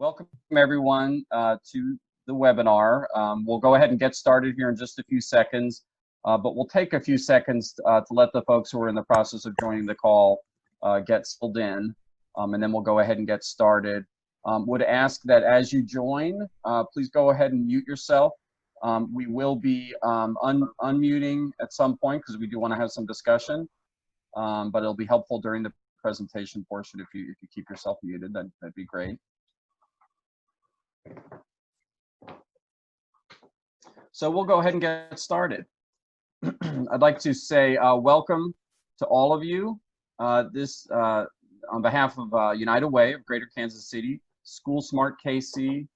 Welcome everyone to the webinar. We'll go ahead and get started here in just a few seconds, but we'll take a few seconds to let the folks who are in the process of joining the call get settled in, and then we'll go ahead and get started. Would ask that as you join, please go ahead and mute yourself. We will be unmuting at some point because we do want to have some discussion, but it'll be helpful during the presentation portion if you keep yourself muted. That'd be great. So we'll go ahead and get started. I'd like to say welcome to all of you. On behalf of United Way of Greater Kansas City, School Smart KC,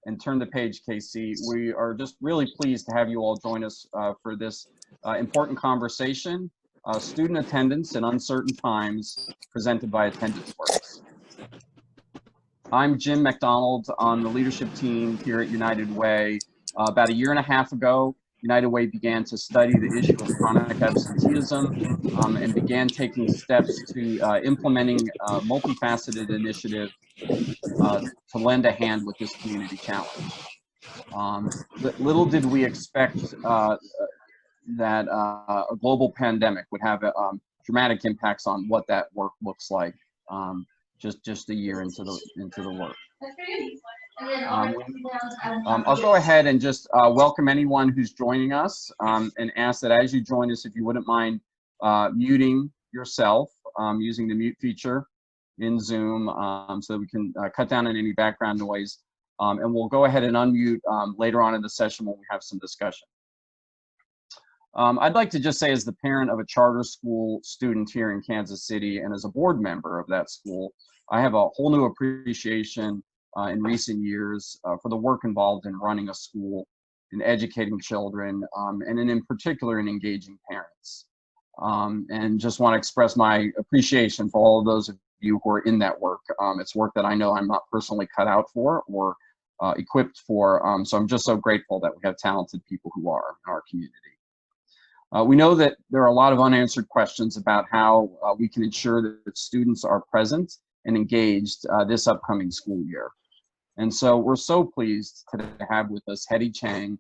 and Turn the Page KC, we are just really pleased to have you all join us for this important conversation, Student Attendance in Uncertain Times, presented by Attendance Works. I'm Jim McDonald on the leadership team here at United Way. About a year and a half ago, United Way began to study the issue of chronic absenteeism and began taking steps to implementing a multifaceted initiative to lend a hand with this community challenge. Little did we expect that a global pandemic would have dramatic impacts on what that work looks like. Just a year into the work. I'll go ahead and just welcome anyone who's joining us and ask that as you join us, if you wouldn't mind muting yourself using the mute feature in Zoom so that we can cut down on any background noise. And we'll go ahead and unmute later on in the session when we have some discussion. I'd like to just say, as the parent of a charter school student here in Kansas City and as a board member of that school, I have a whole new appreciation in recent years for the work involved in running a school, in educating children, and in particular in engaging parents. And just want to express my appreciation for all of those of you who are in that work. It's work that I know I'm not personally cut out for or equipped for, so I'm just so grateful that we have talented people who are in our community. We know that there are a lot of unanswered questions about how we can ensure that students are present and engaged this upcoming school year. And so we're so pleased to have with us Hetty Chang,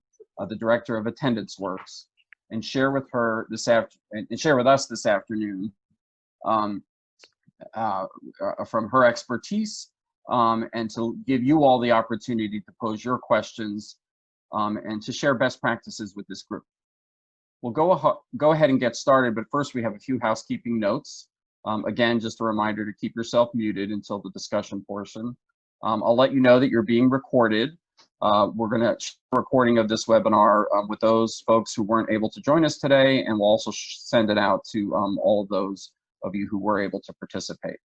the Director of Attendance Works, and share with us this afternoon from her expertise and to give you all the opportunity to pose your questions and to share best practices with this group. We'll go ahead and get started, but first we have a few housekeeping notes. Again, just a reminder to keep yourself muted until the discussion portion. I'll let you know that you're being recorded. We're going to share a recording of this webinar with those folks who weren't able to join us today, and we'll also send it out to all of those of you who were able to participate.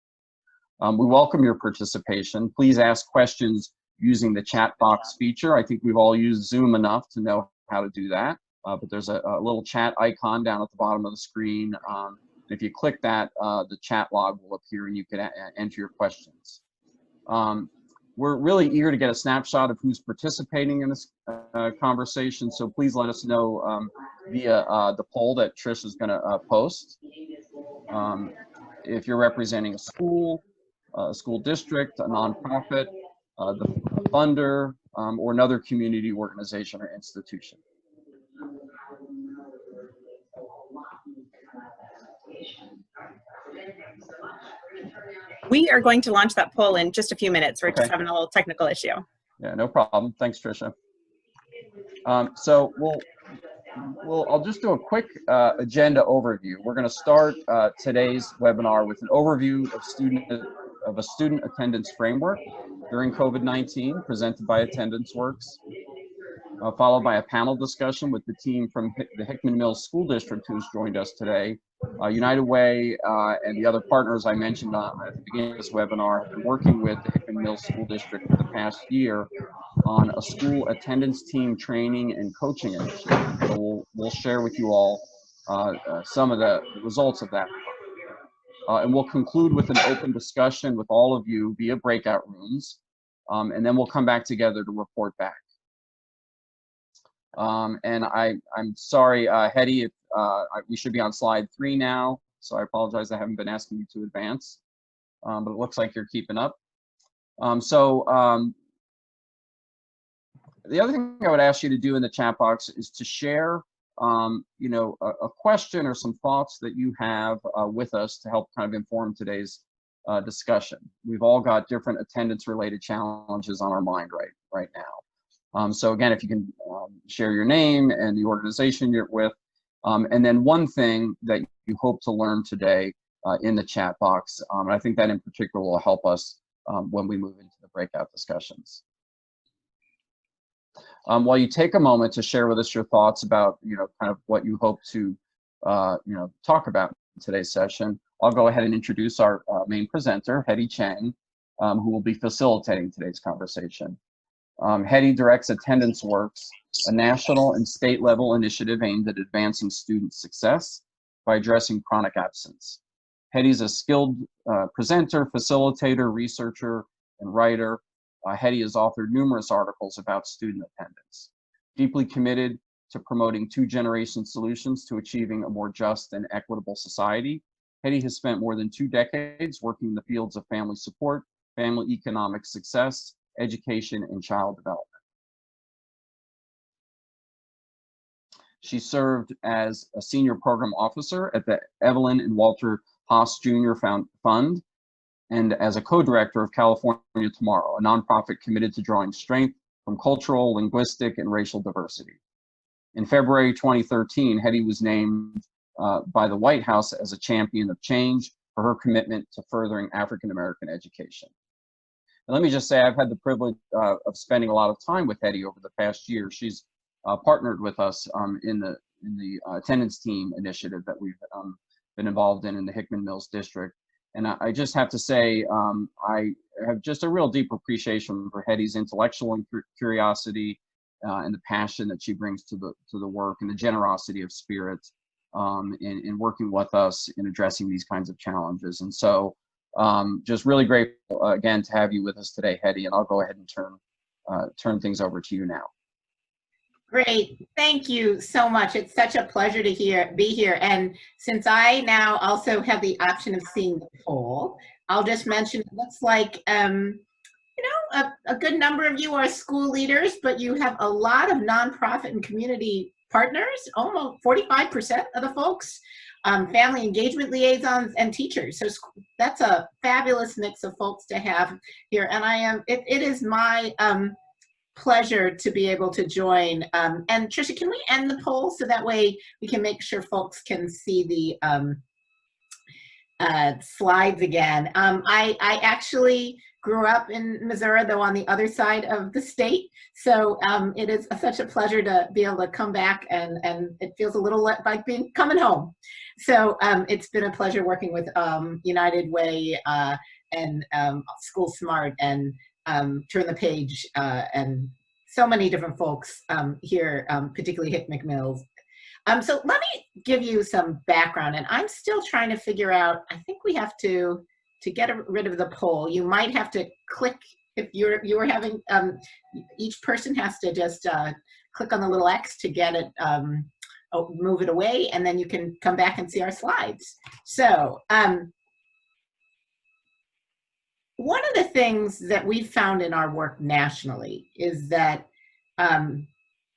We welcome your participation. Please ask questions using the chat box feature. I think we've all used Zoom enough to know how to do that. But there's a little chat icon down at the bottom of the screen. If you click that, the chat log will appear and you can enter your questions. We're really eager to get a snapshot of who's participating in this conversation, so please let us know via the poll that Trish is going to post. If you're representing a school district, a nonprofit, the funder, or another community organization or institution. We are going to launch that poll in just a few minutes. We're just having a little technical issue. Yeah, no problem. Thanks, Tricia. So I'll just do a quick agenda overview. We're going to start today's webinar with an overview of a student attendance framework during COVID-19 presented by Attendance Works. Followed by a panel discussion with the team from the Hickman Mills School District who's joined us today. United Way and the other partners I mentioned at the beginning of this webinar have been working with the Hickman Mills School District for the past year on a school attendance team training and coaching initiative. So we'll share with you all some of the results of that. And we'll conclude with an open discussion with all of you via breakout rooms, and then we'll come back together to report back. And I'm sorry, Hetty, if we should be on slide 3 now, so I apologize I haven't been asking you to advance, but it looks like you're keeping up. The other thing I would ask you to do in the chat box is to share, a question or some thoughts that you have with us to help kind of inform today's discussion. We've all got different attendance-related challenges on our mind right now. So again, if you can share your name and the organization you're with, and then one thing that you hope to learn today in the chat box. And I think that in particular will help us when we move into the breakout discussions. While you take a moment to share with us your thoughts about, kind of what you hope to, talk about in today's session, I'll go ahead and introduce our main presenter, Hetty Chang, who will be facilitating today's conversation. Hetty directs Attendance Works, a national and state level initiative aimed at advancing student success by addressing chronic absence. Hetty's a skilled presenter, facilitator, researcher, and writer. Hetty has authored numerous articles about student attendance. Deeply committed to promoting two-generation solutions to achieving a more just and equitable society, Hetty has spent more than 2 decades working in the fields of family support, family economic success, education, and child development. She served as a senior program officer at the Evelyn and Walter Haas Jr. Fund, and as a co-director of California Tomorrow, a nonprofit committed to drawing strength from cultural, linguistic, and racial diversity. In February 2013, Hetty was named by the White House as a champion of change for her commitment to furthering African-American education. And let me just say, I've had the privilege of spending a lot of time with Hetty over the past year. She's partnered with us in the attendance team initiative that we've been involved in the Hickman Mills District. And I just have to say, I have just a real deep appreciation for Hetty's intellectual curiosity and the passion that she brings to the work, and the generosity of spirit in working with us in addressing these kinds of challenges. And so just really grateful again to have you with us today, Hetty, and I'll go ahead and turn things over to you now. Great. Thank you so much. It's such a pleasure to be here. And since I now also have the option of seeing the poll, I'll just mention it looks like, a good number of you are school leaders, but you have a lot of nonprofit and community partners, almost 45% of the folks, family engagement liaisons, and teachers. So that's a fabulous mix of folks to have here. And it is my pleasure to be able to join. And Tricia, can we end the poll so that way we can make sure folks can see the slides again? I actually grew up in Missouri, though on the other side of the state. So it is such a pleasure to be able to come back, and it feels a little like coming home. So it's been a pleasure working with United Way and School Smart and Turn the Page and so many different folks here, particularly Hickman Mills. So let me give you some background, and I'm still trying to figure out, I think we have to get rid of the poll, you might have to click, if you're having, each person has to just click on the little X to get it, move it away, and then you can come back and see our slides. So one of the things that we've found in our work nationally is that, and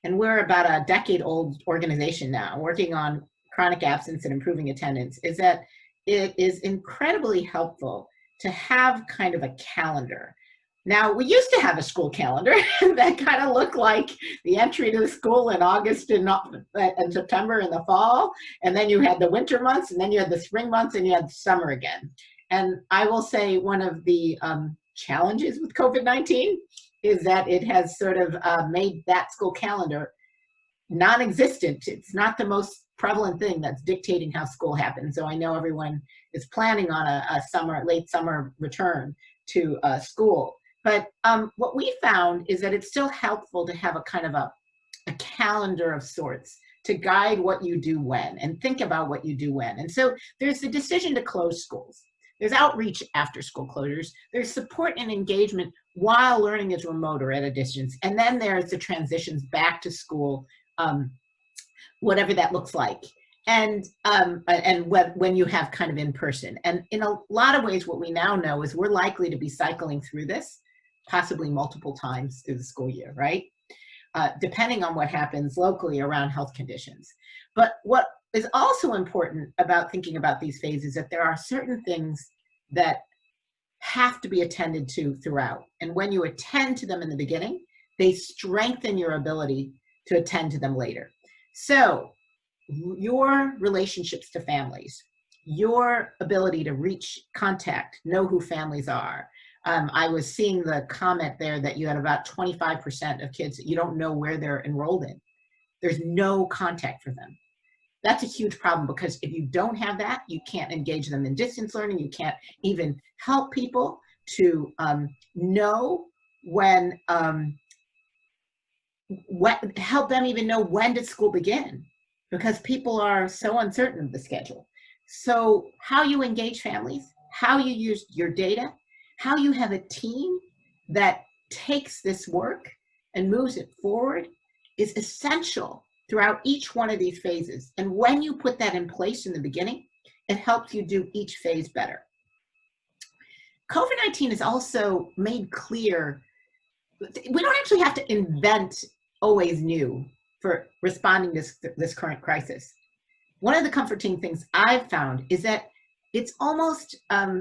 we're about a decade-old organization now, working on chronic absence and improving attendance, is that it is incredibly helpful to have kind of a calendar. Now, we used to have a school calendar that kind of looked like the entry to the school in August and September in the fall, and then you had the winter months, and then you had the spring months, and you had summer again. And I will say one of the challenges with COVID-19 is that it has sort of made that school calendar non-existent. It's not the most prevalent thing that's dictating how school happens. So I know everyone is planning on a late summer return to school. But what we found is that it's still helpful to have a kind of a calendar of sorts to guide what you do when and think about what you do when. And so there's the decision to close schools. There's outreach after school closures. There's support and engagement while learning is remote or at a distance. And then there's the transitions back to school, whatever that looks like. And when you have kind of in person. And in a lot of ways, what we now know is we're likely to be cycling through this possibly multiple times through the school year, right? Depending on what happens locally around health conditions. But what is also important about thinking about these phases is that there are certain things that have to be attended to throughout. And when you attend to them in the beginning, they strengthen your ability to attend to them later. So your relationships to families, your ability to reach, contact, know who families are. I was seeing the comment there that you had about 25% of kids that you don't know where they're enrolled in. There's no contact for them. That's a huge problem, because if you don't have that, you can't engage them in distance learning. You can't even help people to know when, help them even know when did school begin, because people are so uncertain of the schedule. So how you engage families, how you use your data, how you have a team that takes this work and moves it forward is essential throughout each one of these phases. And when you put that in place in the beginning, it helps you do each phase better. COVID-19 has also made clear, we don't actually have to invent always new for responding to this current crisis. One of the comforting things I've found is that it's almost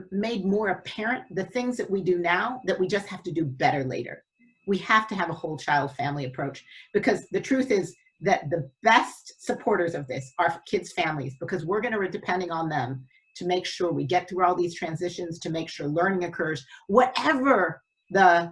made more apparent the things that we do now that we just have to do better later. We have to have a whole child family approach, because the truth is that the best supporters of this are kids' families, because we're going to be depending on them to make sure we get through all these transitions, to make sure learning occurs, whatever the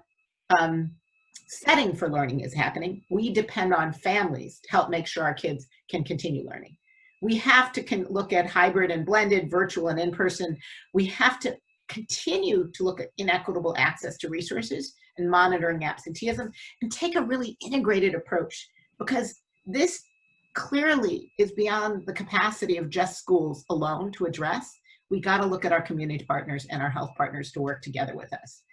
setting for learning is happening. We depend on families to help make sure our kids can continue learning. We have to look at hybrid and blended, virtual and in-person. We have to continue to look at inequitable access to resources and monitoring absenteeism, and take a really integrated approach, because this clearly is beyond the capacity of just schools alone to address. We got to look at our community partners and our health partners to work together with us.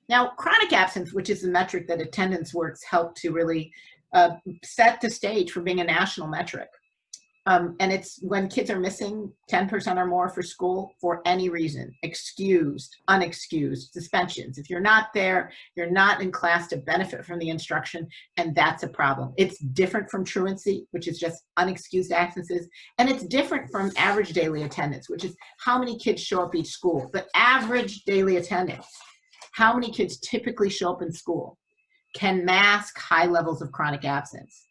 Now, chronic absence, which is the metric that Attendance Works helped to really set the stage for being a national metric. And it's when kids are missing 10% or more for school for any reason, excused, unexcused, suspensions. If you're not there, you're not in class to benefit from the instruction, and that's a problem. It's different from truancy, which is just unexcused absences, and it's different from average daily attendance, which is how many kids show up each school. But average daily attendance, how many kids typically show up in school, can mask high levels of chronic absence.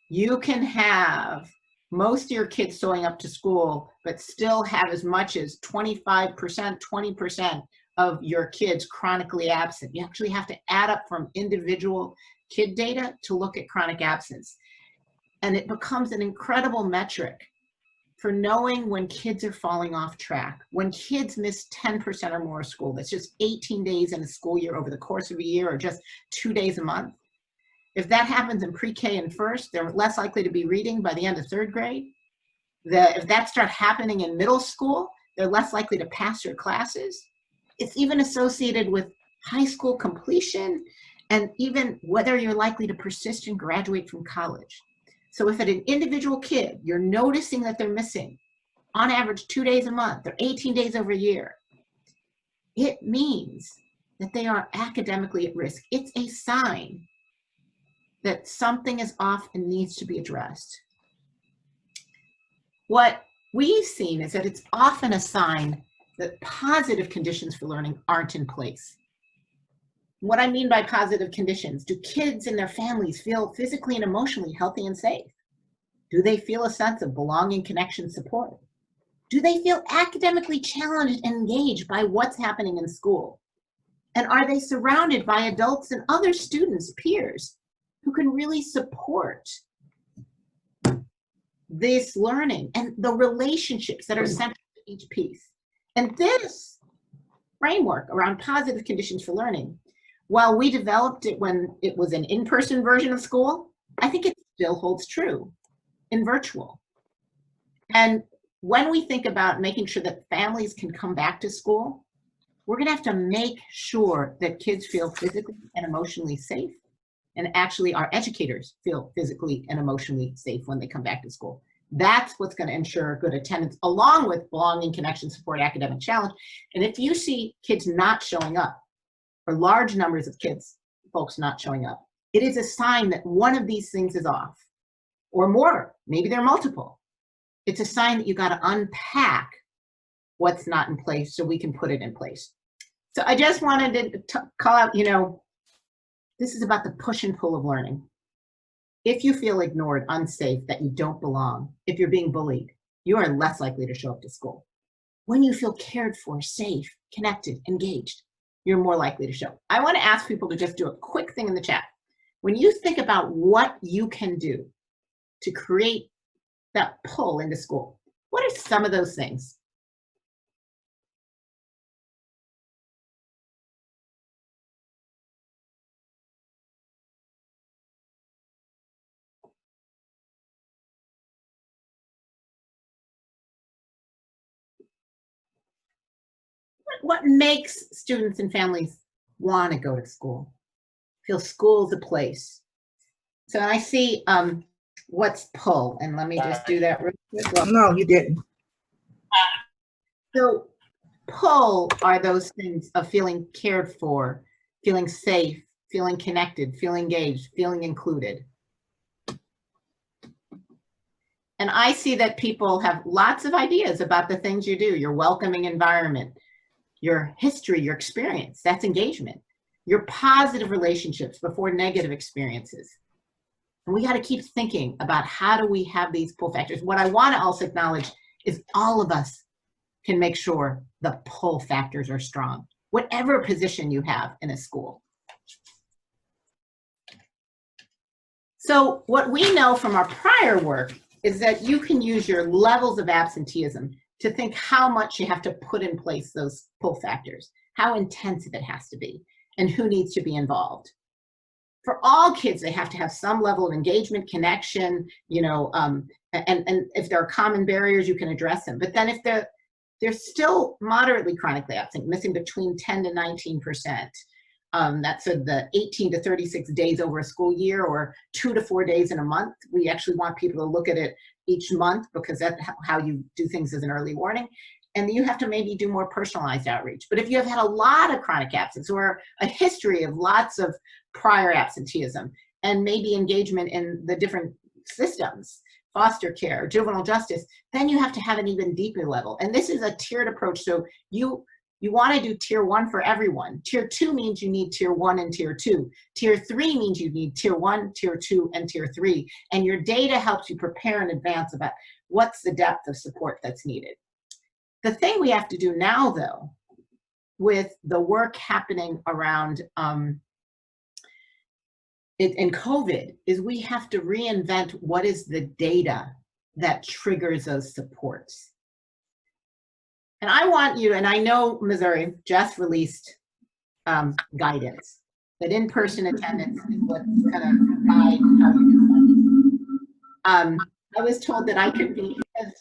You can have most of your kids showing up to school, but still have as much as 25%, 20% of your kids chronically absent. You actually have to add up from individual kid data to look at chronic absence. And it becomes an incredible metric for knowing when kids are falling off track. When kids miss 10% or more of school, that's just 18 days in a school year over the course of a year, or just 2 days a month. If that happens in pre-K and first, they're less likely to be reading by the end of third grade. If that starts happening in middle school, they're less likely to pass their classes. It's even associated with high school completion, and even whether you're likely to persist and graduate from college. So if at an individual kid, you're noticing that they're missing, on average 2 days a month, or 18 days over a year, it means that they are academically at risk. It's a sign that something is off and needs to be addressed. What we've seen is that it's often a sign that positive conditions for learning aren't in place. What I mean by positive conditions, do kids and their families feel physically and emotionally healthy and safe? Do they feel a sense of belonging, connection, support? Do they feel academically challenged and engaged by what's happening in school? And are they surrounded by adults and other students, peers, who can really support this learning and the relationships that are central to each piece? And this framework around positive conditions for learning, while we developed it when it was an in-person version of school, I think it still holds true in virtual. And when we think about making sure that families can come back to school, we're gonna have to make sure that kids feel physically and emotionally safe, and actually our educators feel physically and emotionally safe when they come back to school. That's what's going to ensure good attendance, along with belonging, connection, support, academic challenge. And if you see kids not showing up, or large numbers of kids, folks not showing up, it is a sign that one of these things is off, or more. Maybe they're multiple. It's a sign that you got to unpack what's not in place so we can put it in place. So I just wanted to call out, this is about the push and pull of learning. If you feel ignored, unsafe, that you don't belong, if you're being bullied, you are less likely to show up to school. When you feel cared for, safe, connected, engaged, you're more likely to show up. I want to ask people to just do a quick thing in the chat. When you think about what you can do to create that pull into school, what are some of those things? What makes students and families want to go to school? Feel school's a place. So I see what's pull, and let me just do that real quick. Well, No, you didn't. so pull are those things of feeling cared for, feeling safe, feeling connected, feeling engaged, feeling included. And I see that people have lots of ideas about the things you do, your welcoming environment, your history, your experience, that's engagement. Your positive relationships before negative experiences. And we got to keep thinking about how do we have these pull factors. What I want to also acknowledge is all of us can make sure the pull factors are strong, whatever position you have in a school. So what we know from our prior work is that you can use your levels of absenteeism to think how much you have to put in place those pull factors, how intensive it has to be, and who needs to be involved. For all kids, they have to have some level of engagement, connection, and if there are common barriers, you can address them. But then if they're still moderately chronically absent, missing between 10 to 19%, that's the 18 to 36 days over a school year, or 2 to 4 days in a month. We actually want people to look at it each month because that's how you do things as an early warning. And you have to maybe do more personalized outreach. But if you have had a lot of chronic absence or a history of lots of prior absenteeism and maybe engagement in the different systems, foster care, juvenile justice, then you have to have an even deeper level. And this is a tiered approach. So you want to do tier 1 for everyone. Tier 2 means you need tier 1 and tier 2. Tier 3 means you need tier 1, tier 2, and tier 3. And your data helps you prepare in advance about what's the depth of support that's needed. The thing we have to do now, though, with the work happening around in COVID, is we have to reinvent what is the data that triggers those supports. And I want you, and I know Missouri just released guidance that in-person attendance is what's going to guide how we do funding. I was told that I could be as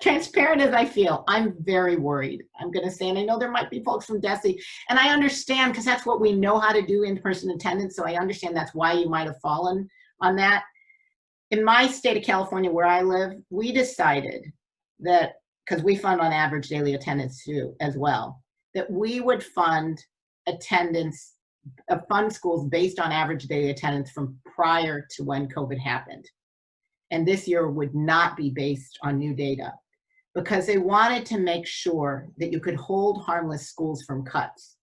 transparent as I feel. I'm very worried, I'm going to say, and I know there might be folks from DESE, and I understand because that's what we know how to do, in-person attendance, so I understand that's why you might have fallen on that. In my state of California, where I live, we decided that, because we fund on average daily attendance too, as well, that we would fund attendance, fund schools based on average daily attendance from prior to when COVID happened. And this year would not be based on new data because they wanted to make sure that you could hold harmless schools from cuts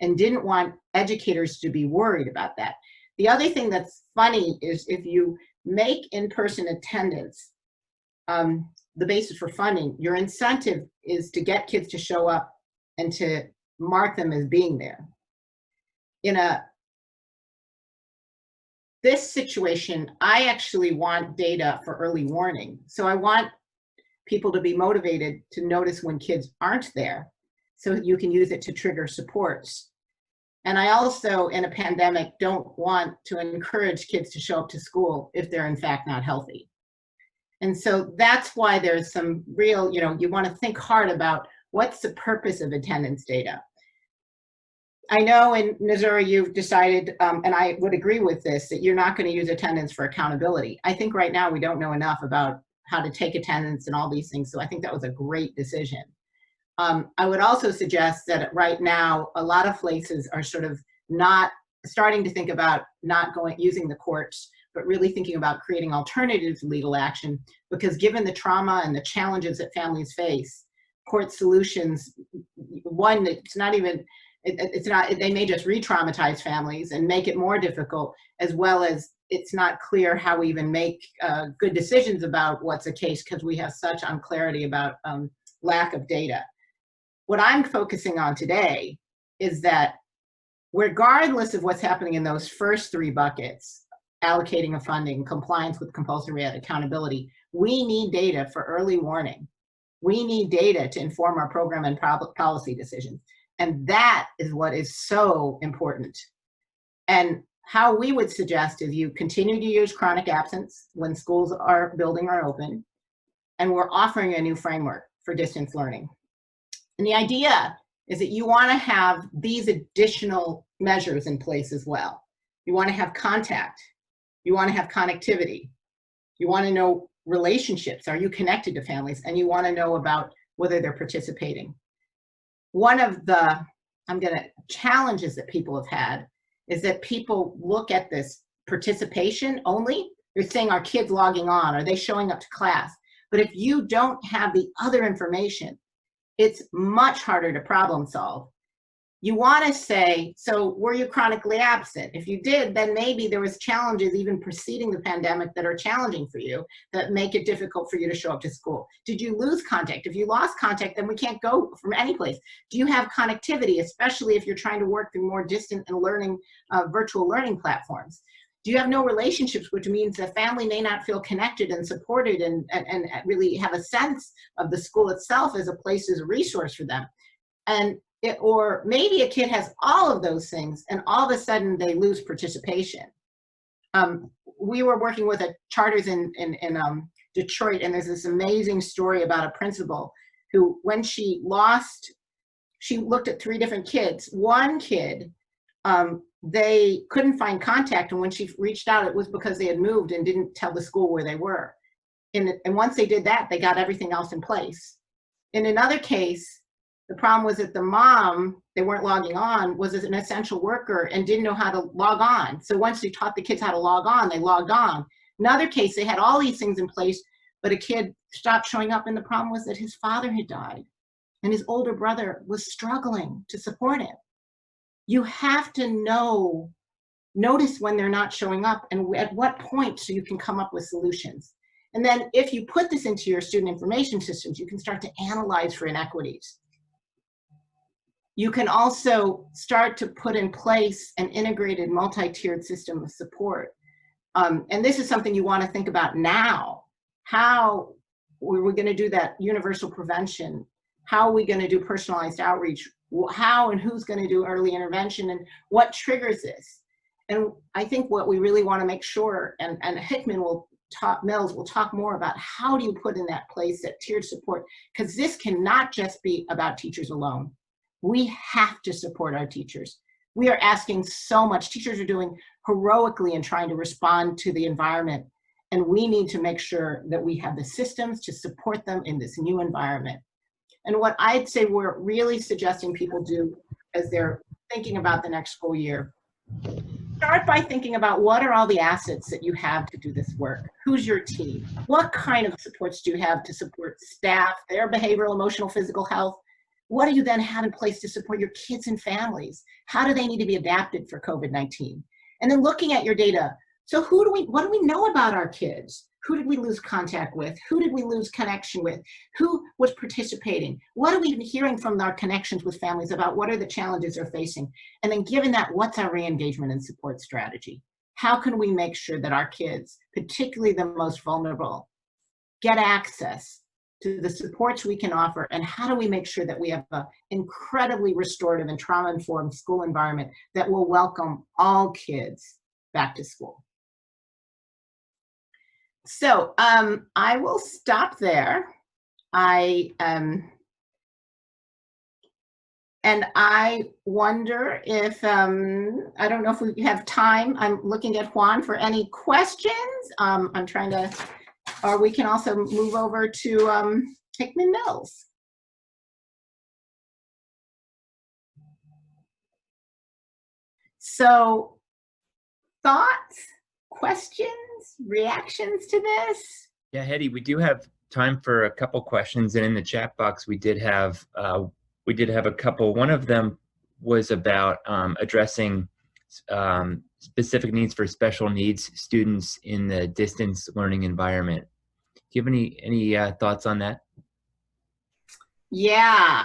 and didn't want educators to be worried about that. The other thing that's funny is if you make in-person attendance the basis for funding, your incentive is to get kids to show up and to mark them as being there. In this situation, I actually want data for early warning. So I want people to be motivated to notice when kids aren't there so you can use it to trigger supports. And I also, in a pandemic, don't want to encourage kids to show up to school if they're in fact not healthy. And so that's why there's some real, you want to think hard about what's the purpose of attendance data. I know in Missouri you've decided, and I would agree with this, that you're not going to use attendance for accountability. I think right now we don't know enough about how to take attendance and all these things, so I think that was a great decision. I would also suggest that right now, a lot of places are sort of not starting to think about not using the courts, but really thinking about creating alternative legal action, because given the trauma and the challenges that families face, court solutions, one, it's not even, they may just re-traumatize families and make it more difficult, as well as it's not clear how we even make good decisions about what's a case, because we have such unclarity about lack of data. What I'm focusing on today is that regardless of what's happening in those first three buckets, allocating of funding, compliance with compulsory ed, accountability, we need data for early warning. We need data to inform our program and policy decisions. And that is what is so important. And how we would suggest is you continue to use chronic absence when schools are building or open, and we're offering a new framework for distance learning. And the idea is that you want to have these additional measures in place as well. You want to have contact. You want to have connectivity. You want to know relationships. Are you connected to families? And you want to know about whether they're participating. One of the challenges that people have had is that people look at this participation only. They're saying, are kids logging on? Are they showing up to class? But if you don't have the other information, it's much harder to problem solve. You want to say, so were you chronically absent? If you did, then maybe there was challenges even preceding the pandemic that are challenging for you, that make it difficult for you to show up to school. Did you lose contact? If you lost contact, then we can't go from any place. Do you have connectivity, especially if you're trying to work through more distant and learning, virtual learning platforms? Do you have no relationships, which means the family may not feel connected and supported and really have a sense of the school itself as a place, as a resource for them? Or maybe a kid has all of those things and all of a sudden they lose participation. We were working with charters in Detroit, and there's this amazing story about a principal who, when she looked at 3 different kids. One kid, they couldn't find contact, and when she reached out, it was because they had moved and didn't tell the school where they were. And once they did that, they got everything else in place. In another case, the problem was that the mom, they weren't logging on, was an essential worker and didn't know how to log on. So once they taught the kids how to log on, they logged on. Another case, they had all these things in place, but a kid stopped showing up, and the problem was that his father had died and his older brother was struggling to support him. You have to notice when they're not showing up and at what point, so you can come up with solutions. And then if you put this into your student information systems, you can start to analyze for inequities. You can also start to put in place an integrated multi-tiered system of support. And this is something you want to think about now. How are we going to do that universal prevention? How are we going to do personalized outreach? How and who's going to do early intervention, and what triggers this? And I think what we really want to make sure, and Mills will talk more about, how do you put in that place, that tiered support? Because this cannot just be about teachers alone. We have to support our teachers. We are asking so much. Teachers are doing heroically in trying to respond to the environment, and we need to make sure that we have the systems to support them in this new environment. And what I'd say we're really suggesting people do as they're thinking about the next school year, start by thinking about what are all the assets that you have to do this work. Who's your team? What kind of supports do you have to support staff, their behavioral, emotional, physical health? What do you then have in place to support your kids and families? How do they need to be adapted for COVID-19? And then looking at your data. So what do we know about our kids? Who did we lose contact with? Who did we lose connection with? Who was participating? What are we hearing from our connections with families about what are the challenges they're facing? And then given that, what's our re-engagement and support strategy? How can we make sure that our kids, particularly the most vulnerable, get access to the supports we can offer? And how do we make sure that we have an incredibly restorative and trauma-informed school environment that will welcome all kids back to school? So I will stop there. And I wonder if, I don't know if we have time. I'm looking at Juan for any questions. I'm trying to, or we can also move over to Hickman Mills. So thoughts, questions, reactions to this? Yeah, Hetty, we do have time for a couple questions, and in the chat box we did have a couple. One of them was about addressing specific needs for special needs students in the distance learning environment. Do you have any thoughts on that? Yeah.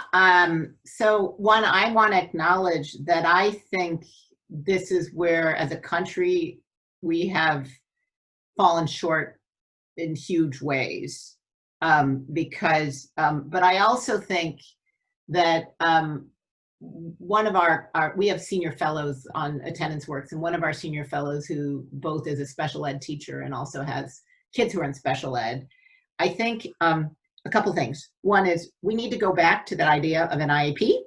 So one, I want to acknowledge that I think this is where, as a country, we have fallen short in huge ways. But I also think that one of we have senior fellows on Attendance Works, and one of our senior fellows who both is a special ed teacher and also has kids who are in special ed, I think a couple things. One is we need to go back to that idea of an IEP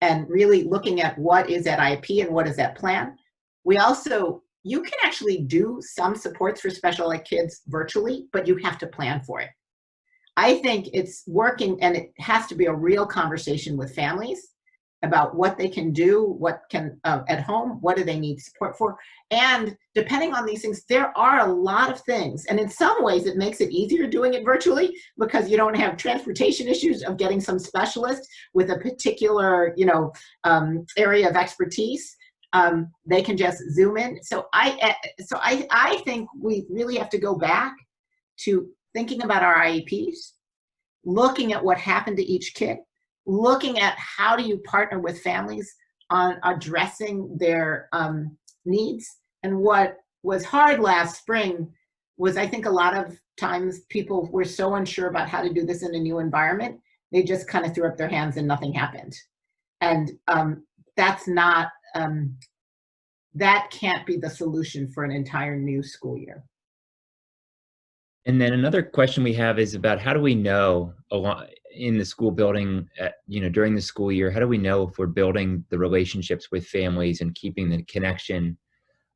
and really looking at what is that IEP and what is that plan. We also, you can actually do some supports for special ed kids virtually, but you have to plan for it. I think it's working, and it has to be a real conversation with families about what they can do, what can at home, what do they need support for. And depending on these things, there are a lot of things. And in some ways it makes it easier doing it virtually because you don't have transportation issues of getting some specialist with a particular, area of expertise. They can just zoom in. So I think we really have to go back to thinking about our IEPs, looking at what happened to each kid, looking at how do you partner with families on addressing their needs. And what was hard last spring was, I think a lot of times people were so unsure about how to do this in a new environment, they just kind of threw up their hands and nothing happened. And that's not, that can't be the solution for an entire new school year. And then another question we have is about how do we know in the school building, during the school year, how do we know if we're building the relationships with families and keeping the connection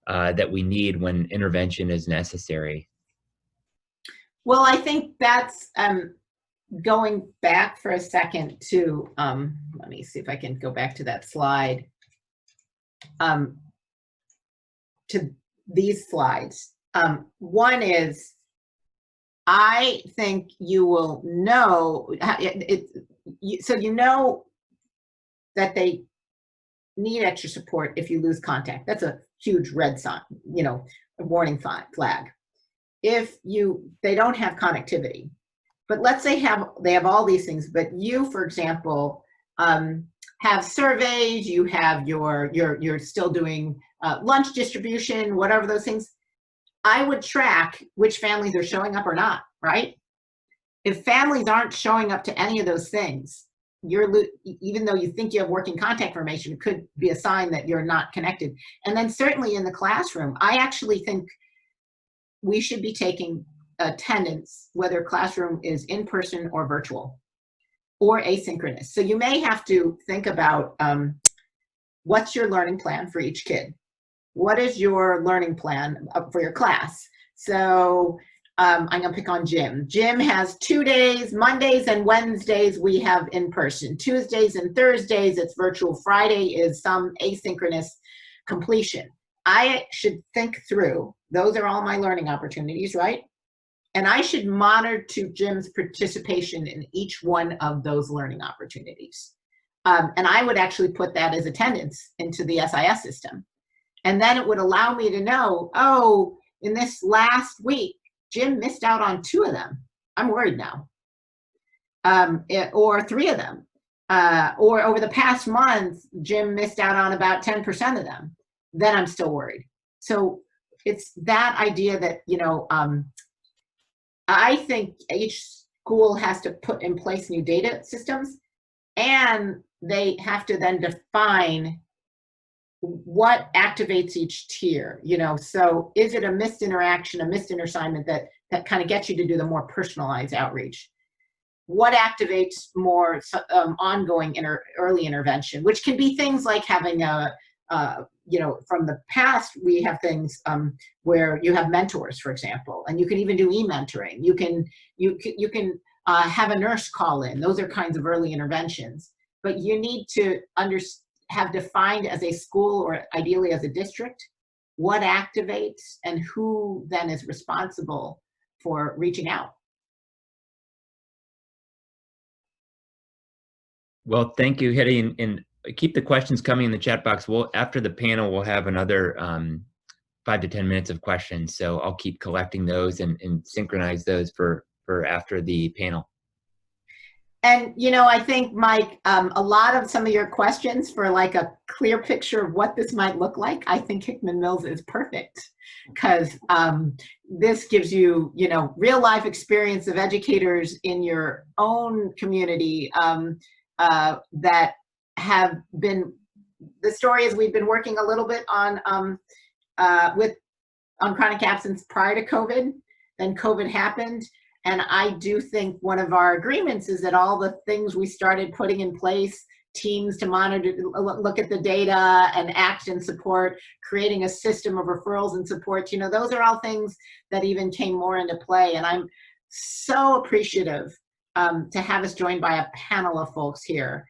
that we need when intervention is necessary? Well, I think that's going back for a second to, let me see if I can go back to that slide, to these slides. One is, I think you will know, so you know that they need extra support if you lose contact. That's a huge red sign, a warning flag. If they don't have connectivity, but let's say they have all these things, but you, for example, have surveys, you have you're still doing lunch distribution, whatever those things. I would track which families are showing up or not, right? If families aren't showing up to any of those things, even though you think you have working contact information, it could be a sign that you're not connected. And then certainly in the classroom, I actually think we should be taking attendance, whether classroom is in person or virtual or asynchronous. So you may have to think about what's your learning plan for each kid? What is your learning plan for your class? So I'm gonna pick on Jim. Jim has 2 days, Mondays and Wednesdays we have in person. Tuesdays and Thursdays it's virtual. Friday is some asynchronous completion. I should think through, those are all my learning opportunities, right? And I should monitor to Jim's participation in each one of those learning opportunities. And I would actually put that as attendance into the SIS system. And then it would allow me to know, oh, in this last week, Jim missed out on 2 of them. I'm worried now. Or 3 of them. Or over the past month, Jim missed out on about 10% of them. Then I'm still worried. So it's that idea that, I think each school has to put in place new data systems, and they have to then define what activates each tier, so is it a missed interaction, a missed assignment that kind of gets you to do the more personalized outreach? What activates more ongoing early intervention, which can be things like having from the past, we have things where you have mentors, for example, and you can even do e-mentoring. You can have a nurse call in. Those are kinds of early interventions, but you need to have defined as a school or ideally as a district, what activates and who then is responsible for reaching out? Well, thank you, Hetty, and keep the questions coming in the chat box. After the panel, we'll have another 5 to 10 minutes of questions. So I'll keep collecting those and synchronize those for after the panel. And, you know, I think, Mike, a lot of some of your questions for like a clear picture of what this might look like, I think Hickman Mills is perfect, because this gives you, you know, real life experience of educators in your own community that have been, the story is we've been working a little bit on chronic absence prior to COVID, then COVID happened. And I do think one of our agreements is that all the things we started putting in place, teams to monitor, look at the data and act and support, creating a system of referrals and support, you know, those are all things that even came more into play. And I'm so appreciative to have us joined by a panel of folks here.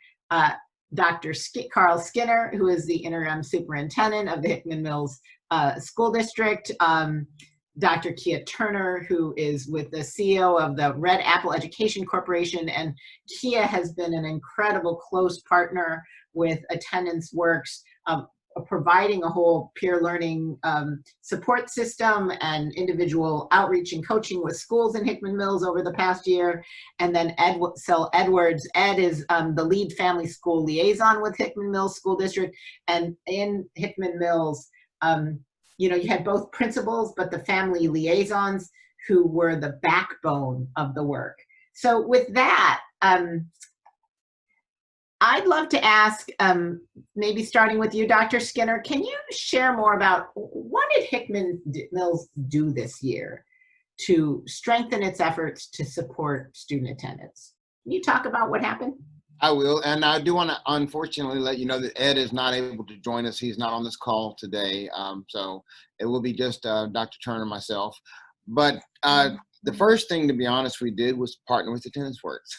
Dr. Carl Skinner, who is the interim superintendent of the Hickman Mills School District, Dr. Kia Turner, who is with the CEO of the Red Apple Education Corporation. And Kia has been an incredible close partner with Attendance Works, providing a whole peer learning support system and individual outreach and coaching with schools in Hickman Mills over the past year. And then Ed Edwards. Ed is the lead family school liaison with Hickman Mills School District. And in Hickman Mills, you know, you had both principals, but the family liaisons who were the backbone of the work. So with that, I'd love to ask, maybe starting with you, Dr. Skinner, can you share more about what did Hickman Mills do this year to strengthen its efforts to support student attendance? Can you talk about what happened? I will, and I do want to unfortunately let you know that Ed is not able to join us. He's not on this call today, so it will be just Dr. Turner and myself. But the first thing, to be honest, we did was partner with Attendance Works.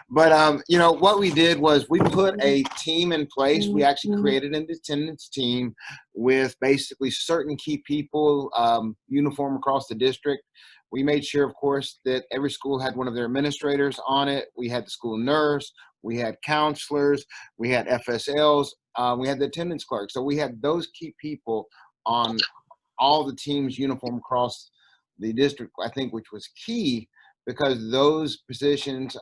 But you know, what we did was we put a team in place. We actually created an attendance team with basically certain key people, uniform across the district. We made sure, of course, that every school had one of their administrators on it. We had the school nurse, we had counselors, we had FSLs, we had the attendance clerk. So we had those key people on all the teams uniform across the district, I think, which was key because those positions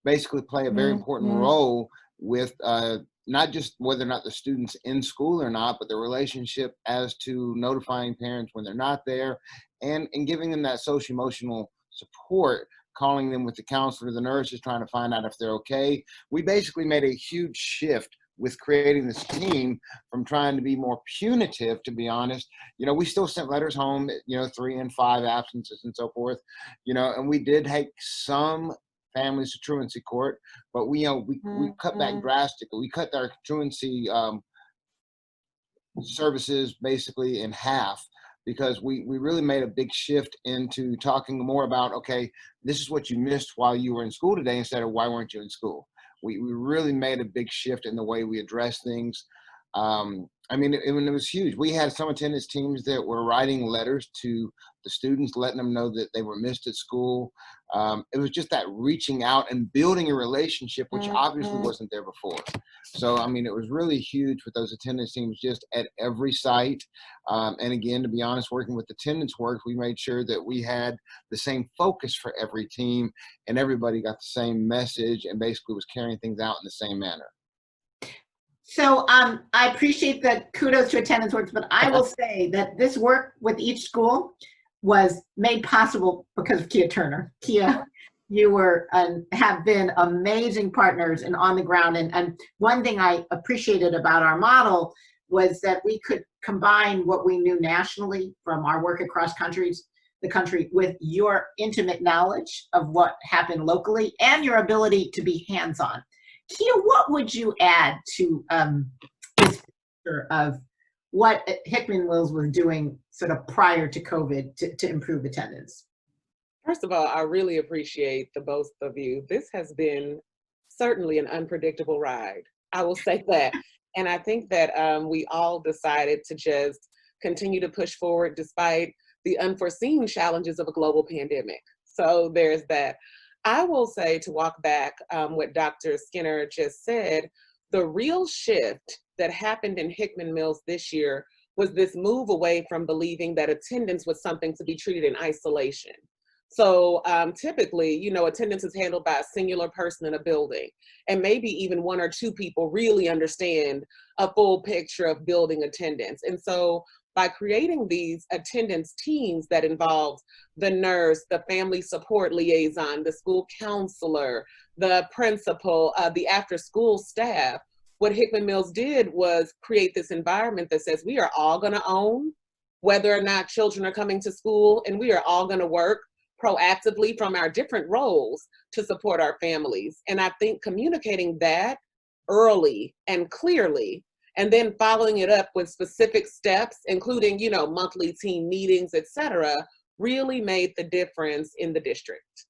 basically play a very important role with not just whether or not the student's in school or not, but the relationship as to notifying parents when they're not there and giving them that social emotional support, calling them with the counselor, the nurses, trying to find out if they're okay. We basically made a huge shift with creating this team from trying to be more punitive, to be honest. You know, we still sent letters home, you know, 3 and 5 absences and so forth, you know, and we did take some families to truancy court, but we cut back drastically. We cut our truancy services basically in half because we really made a big shift into talking more about, okay, this is what you missed while you were in school today instead of why weren't you in school. We really made a big shift in the way we address things. I mean, it was huge. We had some attendance teams that were writing letters to the students, letting them know that they were missed at school. It was just that reaching out and building a relationship, which obviously wasn't there before. So, I mean, it was really huge with those attendance teams just at every site. And again, to be honest, working with Attendance Works, we made sure that we had the same focus for every team and everybody got the same message and basically was carrying things out in the same manner. So I appreciate the kudos to Attendance Works, but I will say that this work with each school was made possible because of Kia Turner. Kia, you were have been amazing partners and on the ground. And one thing I appreciated about our model was that we could combine what we knew nationally from our work across the country with your intimate knowledge of what happened locally and your ability to be hands-on. Kia, what would you add to this picture of what Hickman Mills was doing sort of prior to COVID to improve attendance? First of all, I really appreciate the both of you. This has been certainly an unpredictable ride. I will say that. And I think that we all decided to just continue to push forward despite the unforeseen challenges of a global pandemic. So there's that. I will say, to walk back what Dr. Skinner just said, the real shift that happened in Hickman Mills this year was this move away from believing that attendance was something to be treated in isolation. So typically, you know, attendance is handled by a singular person in a building, and maybe even one or two people really understand a full picture of building attendance. And so by creating these attendance teams that involves the nurse, the family support liaison, the school counselor, the principal, the after school staff, what Hickman Mills did was create this environment that says we are all gonna own whether or not children are coming to school, and we are all gonna work proactively from our different roles to support our families. And I think communicating that early and clearly, and then following it up with specific steps, including, you know, monthly team meetings, et cetera, really made the difference in the district.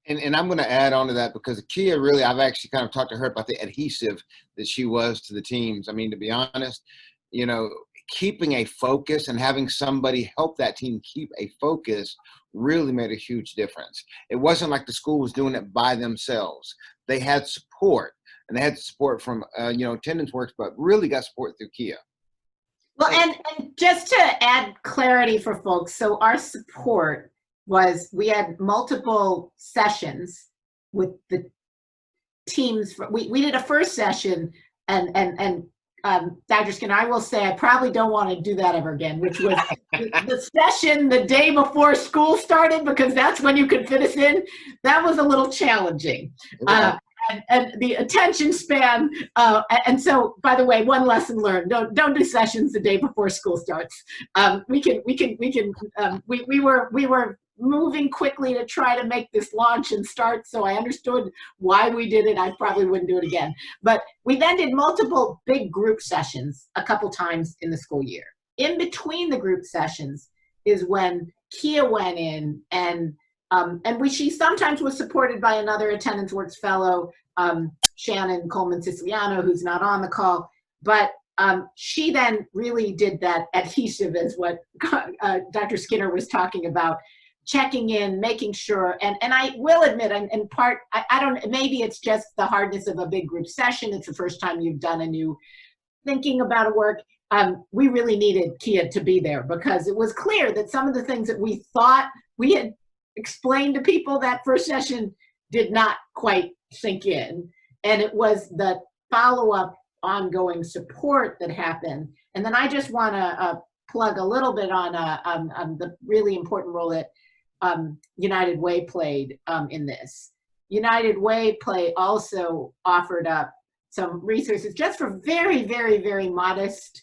And I'm going to add on to that, because Kia really, I've actually kind of talked to her about the adhesive that she was to the teams. I mean, to be honest, you know, keeping a focus and having somebody help that team keep a focus really made a huge difference. It wasn't like the school was doing it by themselves. They had support, and they had support from, you know, attendance works, but really got support through Kia. Well, and just to add clarity for folks, so our support was, we had multiple sessions with the teams. We did a first session, and Dr. Skinner, I will say I probably don't want to do that ever again, which was the session the day before school started, because that's when you could fit us in. That was a little challenging. And the attention span, and so, by the way, one lesson learned: don't do sessions the day before school starts. We were moving quickly to try to make this launch and start, so I understood why we did it. I probably wouldn't do it again. But we then did multiple big group sessions a couple times in the school year. In between the group sessions is when Kia went in, and she sometimes was supported by another Attendance Works fellow, Shannon Coleman Siciliano, who's not on the call, but she then really did that adhesive, as what Dr. Skinner was talking about, checking in, making sure, and I will admit, in part, I don't, maybe it's just the hardness of a big group session. It's the first time you've done a new thinking about a work. We really needed Kia to be there, because it was clear that some of the things that we thought we had explained to people that first session did not quite sink in. And it was the follow-up ongoing support that happened. And then I just want to plug a little bit on the really important role that United Way played in this. United Way also offered up some resources just for very, very, very modest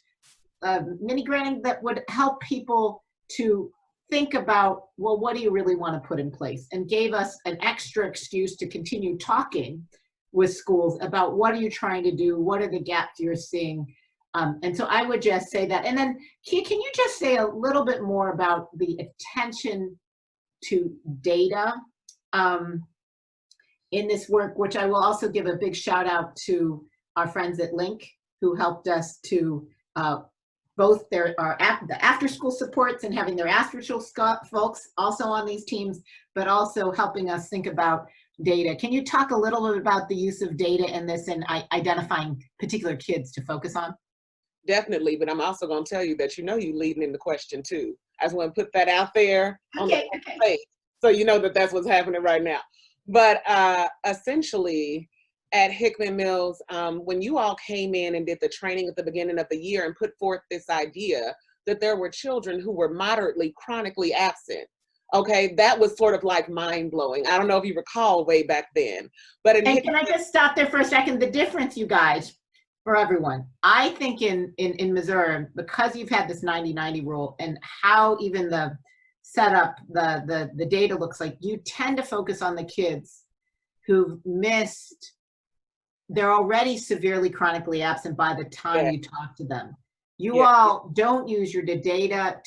mini granting that would help people to think about, well, what do you really want to put in place? And gave us an extra excuse to continue talking with schools about what are you trying to do? What are the gaps you're seeing? And so I would just say that. And then, Kia, can you just say a little bit more about the attention to data in this work, which I will also give a big shout out to our friends at Link, who helped us to both the after school supports and having their after school folks also on these teams, but also helping us think about data. Can you talk a little bit about the use of data in this and identifying particular kids to focus on? Definitely, but I'm also going to tell you that you leading in the question too. I just want to put that out there on the plate, so you know that that's what's happening right now. But essentially, at Hickman Mills, when you all came in and did the training at the beginning of the year and put forth this idea that there were children who were moderately chronically absent, okay, that was sort of like mind-blowing. I don't know if you recall way back then. But can I just stop there for a second? The difference, you guys, for everyone, I think in Missouri, because you've had this 90-90 rule and how even the setup, the data looks like, you tend to focus on the kids who've missed. They're already severely chronically absent by the time you talk to them. You all don't use your data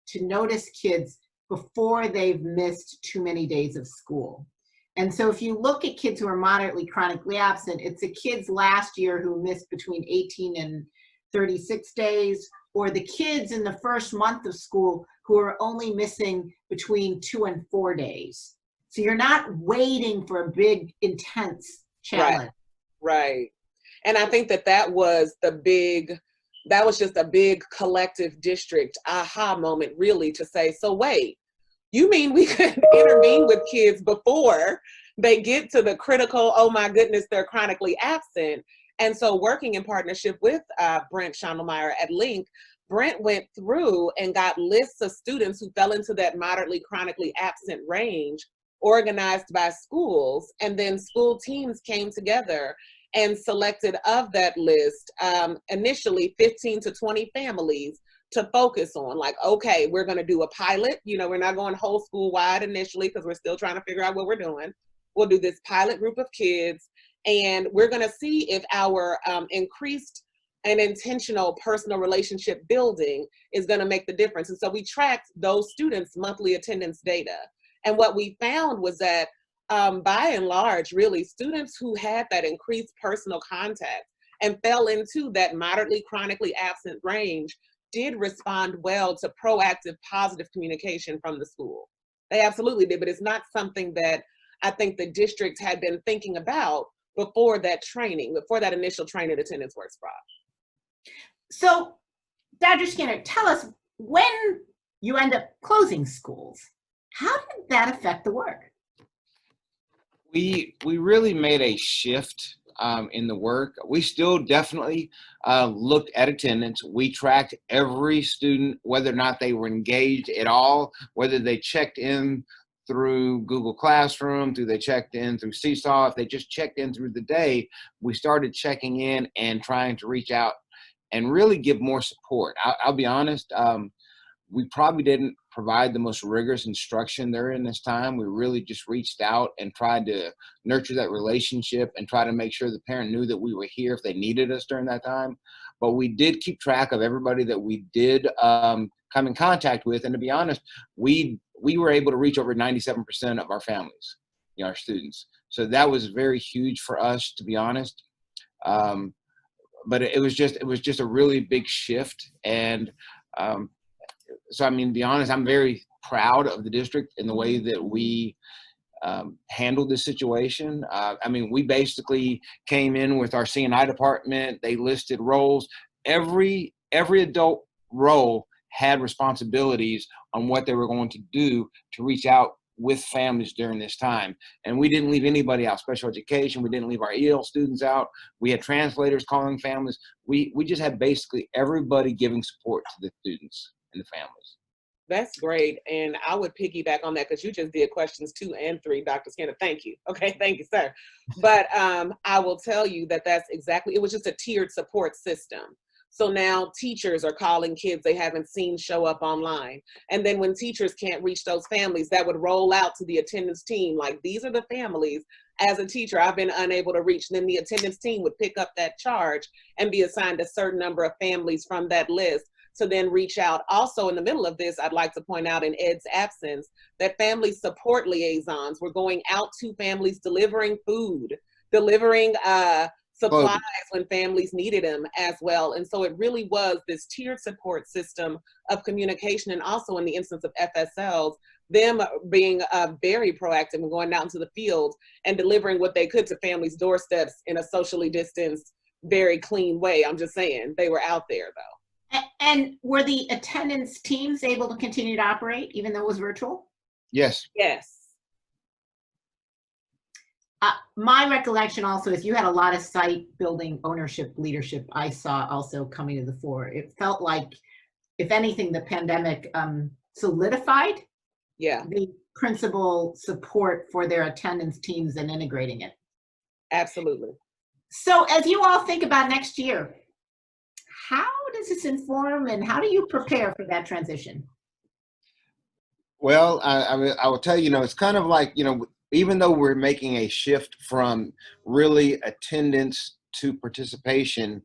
to notice kids before they've missed too many days of school. And so if you look at kids who are moderately chronically absent, it's the kids last year who missed between 18 and 36 days, or the kids in the first month of school who are only missing between 2 and 4 days. So you're not waiting for a big, intense challenge. Right. And I think that was just a big collective district aha moment, really, to say, so wait, you mean we could intervene with kids before they get to the critical, oh my goodness, they're chronically absent. And so working in partnership with Brent Schondelmeyer at Link, Brent went through and got lists of students who fell into that moderately chronically absent range, organized by schools, and then school teams came together and selected of that list initially 15 to 20 families to focus on. Like, okay, we're going to do a pilot. You know, we're not going whole school wide initially because we're still trying to figure out what we're doing. We'll do this pilot group of kids, and we're going to see if our increased and intentional personal relationship building is going to make the difference. And so we tracked those students' monthly attendance data. And what we found was that by and large, really, students who had that increased personal contact and fell into that moderately chronically absent range did respond well to proactive, positive communication from the school. They absolutely did, but it's not something that I think the district had been thinking about before that training, before that initial training attendance works brought. So, Dr. Skinner, tell us, when you end up closing schools, how did that affect the work? We really made a shift in the work. We still definitely looked at attendance. We tracked every student, whether or not they were engaged at all, whether they checked in through Google Classroom, they checked in through Seesaw. If they just checked in through the day, we started checking in and trying to reach out and really give more support. I'll be honest, we probably didn't provide the most rigorous instruction during this time. We really just reached out and tried to nurture that relationship and try to make sure the parent knew that we were here if they needed us during that time. But we did keep track of everybody that we did come in contact with. And to be honest, we were able to reach over 97% of our families, you know, our students. So that was very huge for us, to be honest. But it was just a really big shift. And so, I mean, to be honest, I'm very proud of the district in the way that we handled this situation. I mean, we basically came in with our C&I department. They listed roles. Every adult role had responsibilities on what they were going to do to reach out with families during this time. And we didn't leave anybody out. Special education, we didn't leave our EL students out. We had translators calling families. We just had basically everybody giving support to the students and the families. That's great. And I would piggyback on that because you just did questions 2 and 3, Dr. Skinner. Thank you. Okay, thank you, sir. But I will tell you that that's exactly, it was just a tiered support system. So now teachers are calling kids they haven't seen show up online. And then when teachers can't reach those families, that would roll out to the attendance team. Like, these are the families, as a teacher, I've been unable to reach. And then the attendance team would pick up that charge and be assigned a certain number of families from that list to then reach out. Also, in the middle of this, I'd like to point out, in Ed's absence, that family support liaisons were going out to families, delivering food, delivering supplies when families needed them as well. And so it really was this tiered support system of communication. And also in the instance of FSLs, them being very proactive and going out into the field and delivering what they could to families' doorsteps in a socially distanced, very clean way. I'm just saying, they were out there though. And were the attendance teams able to continue to operate even though it was virtual? Yes. Yes. My recollection also is you had a lot of site building ownership leadership I saw also coming to the fore. It felt like, if anything, the pandemic solidified the principal support for their attendance teams and integrating it. Absolutely. So as you all think about next year, how does this inform and how do you prepare for that transition? Well, I will tell you, it's kind of like, even though we're making a shift from really attendance to participation,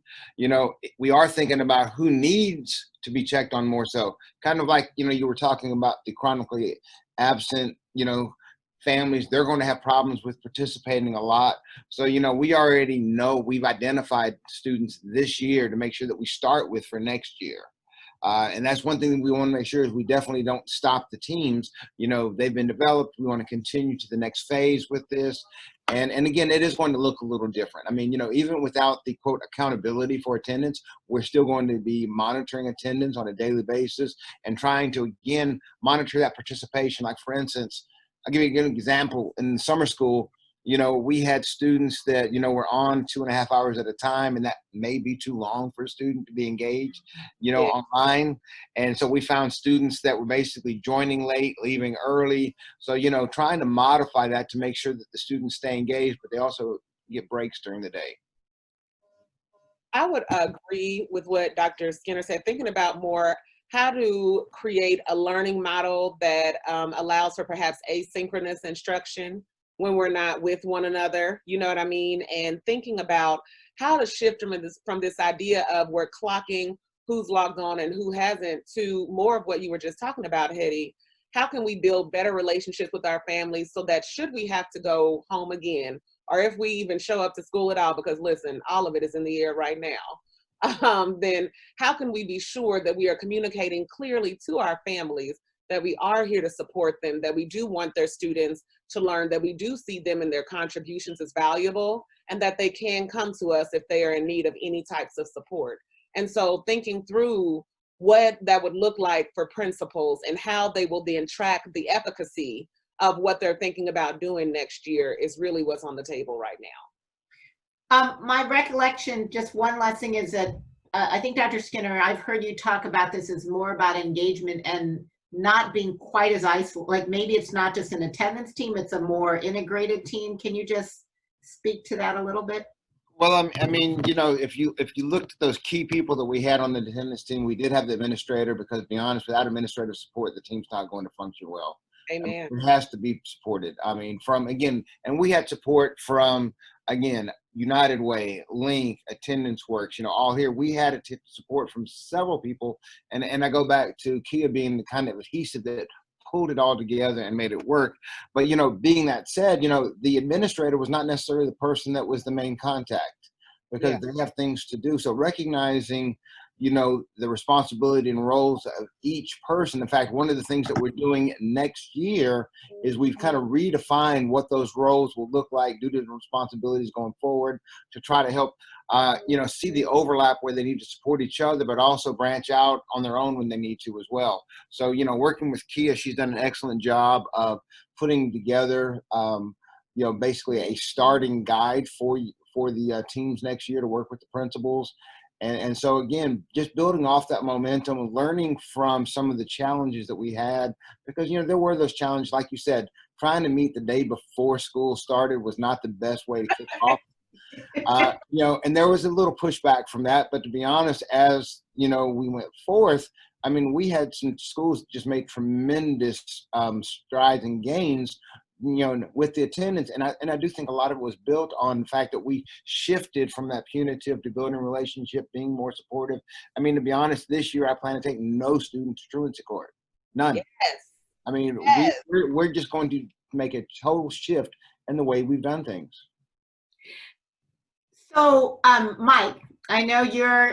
we are thinking about who needs to be checked on more so. Kind of like, you were talking about the chronically absent, families, they're going to have problems with participating a lot. So, you know, we already know we've identified students this year to make sure that we start with for next year. And that's one thing that we want to make sure is we definitely don't stop the teams. You know, they've been developed. We want to continue to the next phase with this. And again, it is going to look a little different. I mean, you know, even without the quote accountability for attendance, we're still going to be monitoring attendance on a daily basis and trying to, again, monitor that participation. Like, for instance, I'll give you an example. In summer school, you know, we had students that, you know, were on 2.5 hours at a time, and that may be too long for a student to be engaged, you know, online. And so we found students that were basically joining late, leaving early. So, you know, trying to modify that to make sure that the students stay engaged, but they also get breaks during the day. I would agree with what Dr. Skinner said, thinking about more how to create a learning model that allows for perhaps asynchronous instruction when we're not with one another, you know what I mean? And thinking about how to shift from this idea of we're clocking who's logged on and who hasn't to more of what you were just talking about, Hetty. How can we build better relationships with our families so that should we have to go home again, or if we even show up to school at all, because listen, all of it is in the air right now, then how can we be sure that we are communicating clearly to our families that we are here to support them, that we do want their students to learn, that we do see them and their contributions as valuable, and that they can come to us if they are in need of any types of support. And so thinking through what that would look like for principals and how they will then track the efficacy of what they're thinking about doing next year is really what's on the table right now. My recollection, just one last thing, is that I think Dr. Skinner, I've heard you talk about this as more about engagement and not being quite as isolated. Like maybe it's not just an attendance team, it's a more integrated team. Can you just speak to that a little bit? Well, I mean, you know, if you looked at those key people that we had on the attendance team, we did have the administrator, because to be honest, without administrative support, the team's not going to function well. Amen. It has to be supported. I mean, and we had support from, again, United Way, Link, Attendance Works, you know, all here. We had support from several people. And I go back to Kia being the kind of adhesive that pulled it all together and made it work. But, you know, being that said, you know, the administrator was not necessarily the person that was the main contact, because they have things to do. So recognizing, you know, the responsibility and roles of each person. In fact, one of the things that we're doing next year is we've kind of redefined what those roles will look like due to the responsibilities going forward, to try to help, you know, see the overlap where they need to support each other, but also branch out on their own when they need to as well. So, you know, working with Kia, she's done an excellent job of putting together, you know, basically a starting guide for the teams next year to work with the principals. And so, again, just building off that momentum, learning from some of the challenges that we had, because, you know, there were those challenges, like you said, trying to meet the day before school started was not the best way to kick off. You know, and there was a little pushback from that. But to be honest, as, you know, we went forth, I mean, we had some schools just make tremendous strides and gains, you know, with the attendance. And I do think a lot of it was built on the fact that we shifted from that punitive to building a relationship, being more supportive. I mean, to be honest, this year I plan to take no students to truancy court. None. Yes. I mean, Yes. we're just going to make a total shift in the way we've done things. So, Mike, I know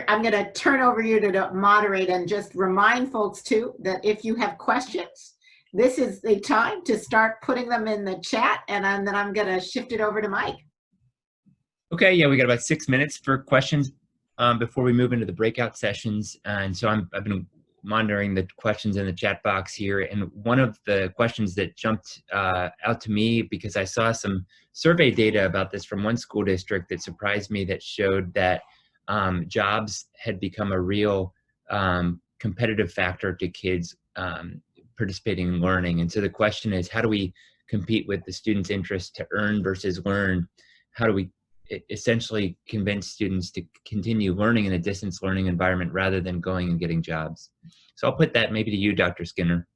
I'm going to turn over you to moderate, and just remind folks too that if you have questions, this is the time to start putting them in the chat, and then I'm going to shift it over to Mike. Okay, yeah, we got about 6 minutes for questions before we move into the breakout sessions. And so I've been monitoring the questions in the chat box here. And one of the questions that jumped out to me, because I saw some survey data about this from one school district that surprised me, that showed that jobs had become a real competitive factor to kids participating in learning. And so the question is, how do we compete with the students' interest to earn versus learn? How do we essentially convince students to continue learning in a distance learning environment rather than going and getting jobs? So I'll put that maybe to you, Dr. Skinner.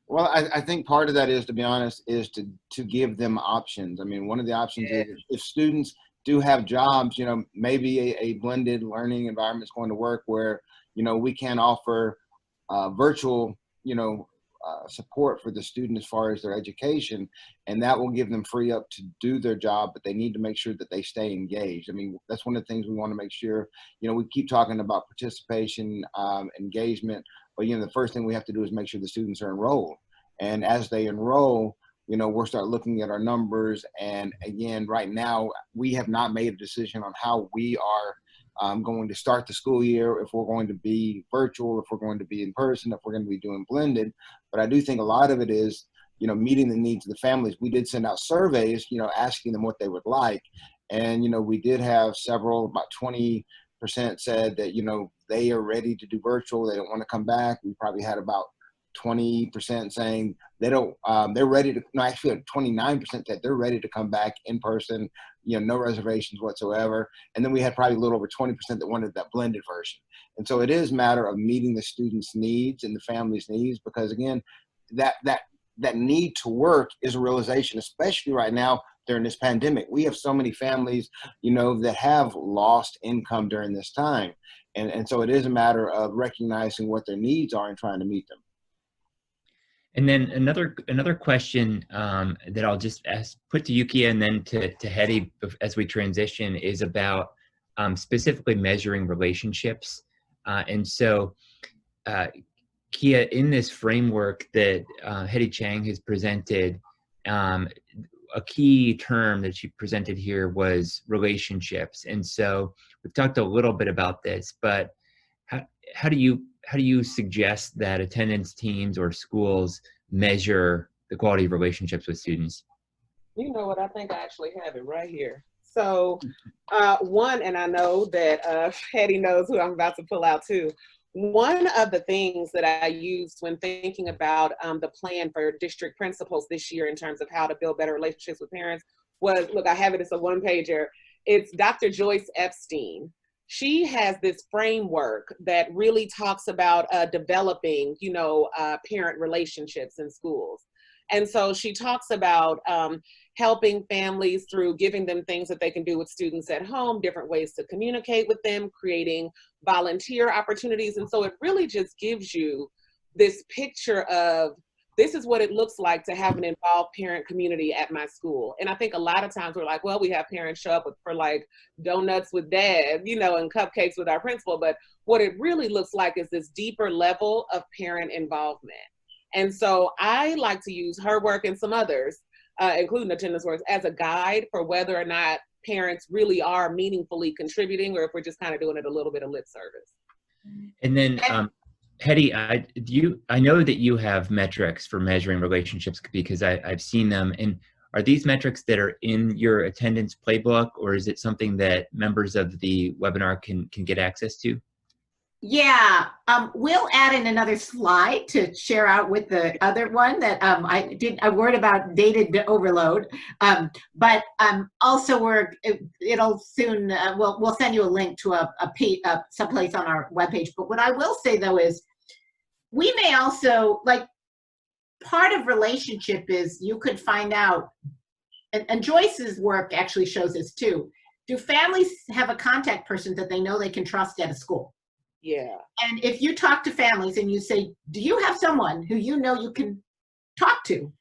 Well, I think part of that is, to be honest, is to give them options. I mean, one of the options is if students do have jobs, you know, maybe a blended learning environment is going to work where, you know, we can offer virtual, you know, support for the student as far as their education, and that will give them free up to do their job, but they need to make sure that they stay engaged. I mean, that's one of the things we want to make sure, we keep talking about participation, engagement, but, the first thing we have to do is make sure the students are enrolled. And as they enroll, we'll start looking at our numbers. And again, right now, we have not made a decision on how we are going to start the school year, if we're going to be virtual, if we're going to be in person, if we're going to be doing blended. But I do think a lot of it is, meeting the needs of the families. We did send out surveys, asking them what they would like. And, we did have several, about 20% said that, they are ready to do virtual. They don't want to come back. We probably had about 20% saying they don't, they're ready to, no, actually 29% said they're ready to come back in person, no reservations whatsoever. And then we had probably a little over 20% that wanted that blended version. And so it is a matter of meeting the students' needs and the family's needs, because again, that need to work is a realization, especially right now during this pandemic. We have so many families, that have lost income during this time. And so it is a matter of recognizing what their needs are and trying to meet them. And then another question that I'll just put to Yukia and then to Hedy as we transition is about specifically measuring relationships. And so, Kia, in this framework that Hedy Chang has presented, a key term that she presented here was relationships. And so we've talked a little bit about this, but how do you suggest that attendance teams or schools measure the quality of relationships with students? You know what, I think I actually have it right here. So one, and I know that Hedy knows who I'm about to pull out too. One of the things that I used when thinking about the plan for district principals this year in terms of how to build better relationships with parents was, look, I have it, it's a one-pager. It's Dr. Joyce Epstein. She has this framework that really talks about developing, parent relationships in schools. And so she talks about helping families through giving them things that they can do with students at home, different ways to communicate with them, creating volunteer opportunities. And so it really just gives you this picture of, this is what it looks like to have an involved parent community at my school. And I think a lot of times we're like, well, we have parents show up for like donuts with dad, and cupcakes with our principal. But what it really looks like is this deeper level of parent involvement. And so I like to use her work and some others, including Attendance Works, as a guide for whether or not parents really are meaningfully contributing, or if we're just kind of doing it a little bit of lip service. And then, Hedy, I know that you have metrics for measuring relationships because I've seen them. And are these metrics that are in your attendance playbook, or is it something that members of the webinar can get access to? Yeah, we'll add in another slide to share out with the other one that I did a word about data overload. But also it'll soon, we'll send you a link to someplace on our webpage. But what I will say though is, we may also, like, part of relationship is you could find out, and Joyce's work actually shows this too. Do families have a contact person that they know they can trust at a school? Yeah. And if you talk to families and you say, do you have someone who you know you can talk to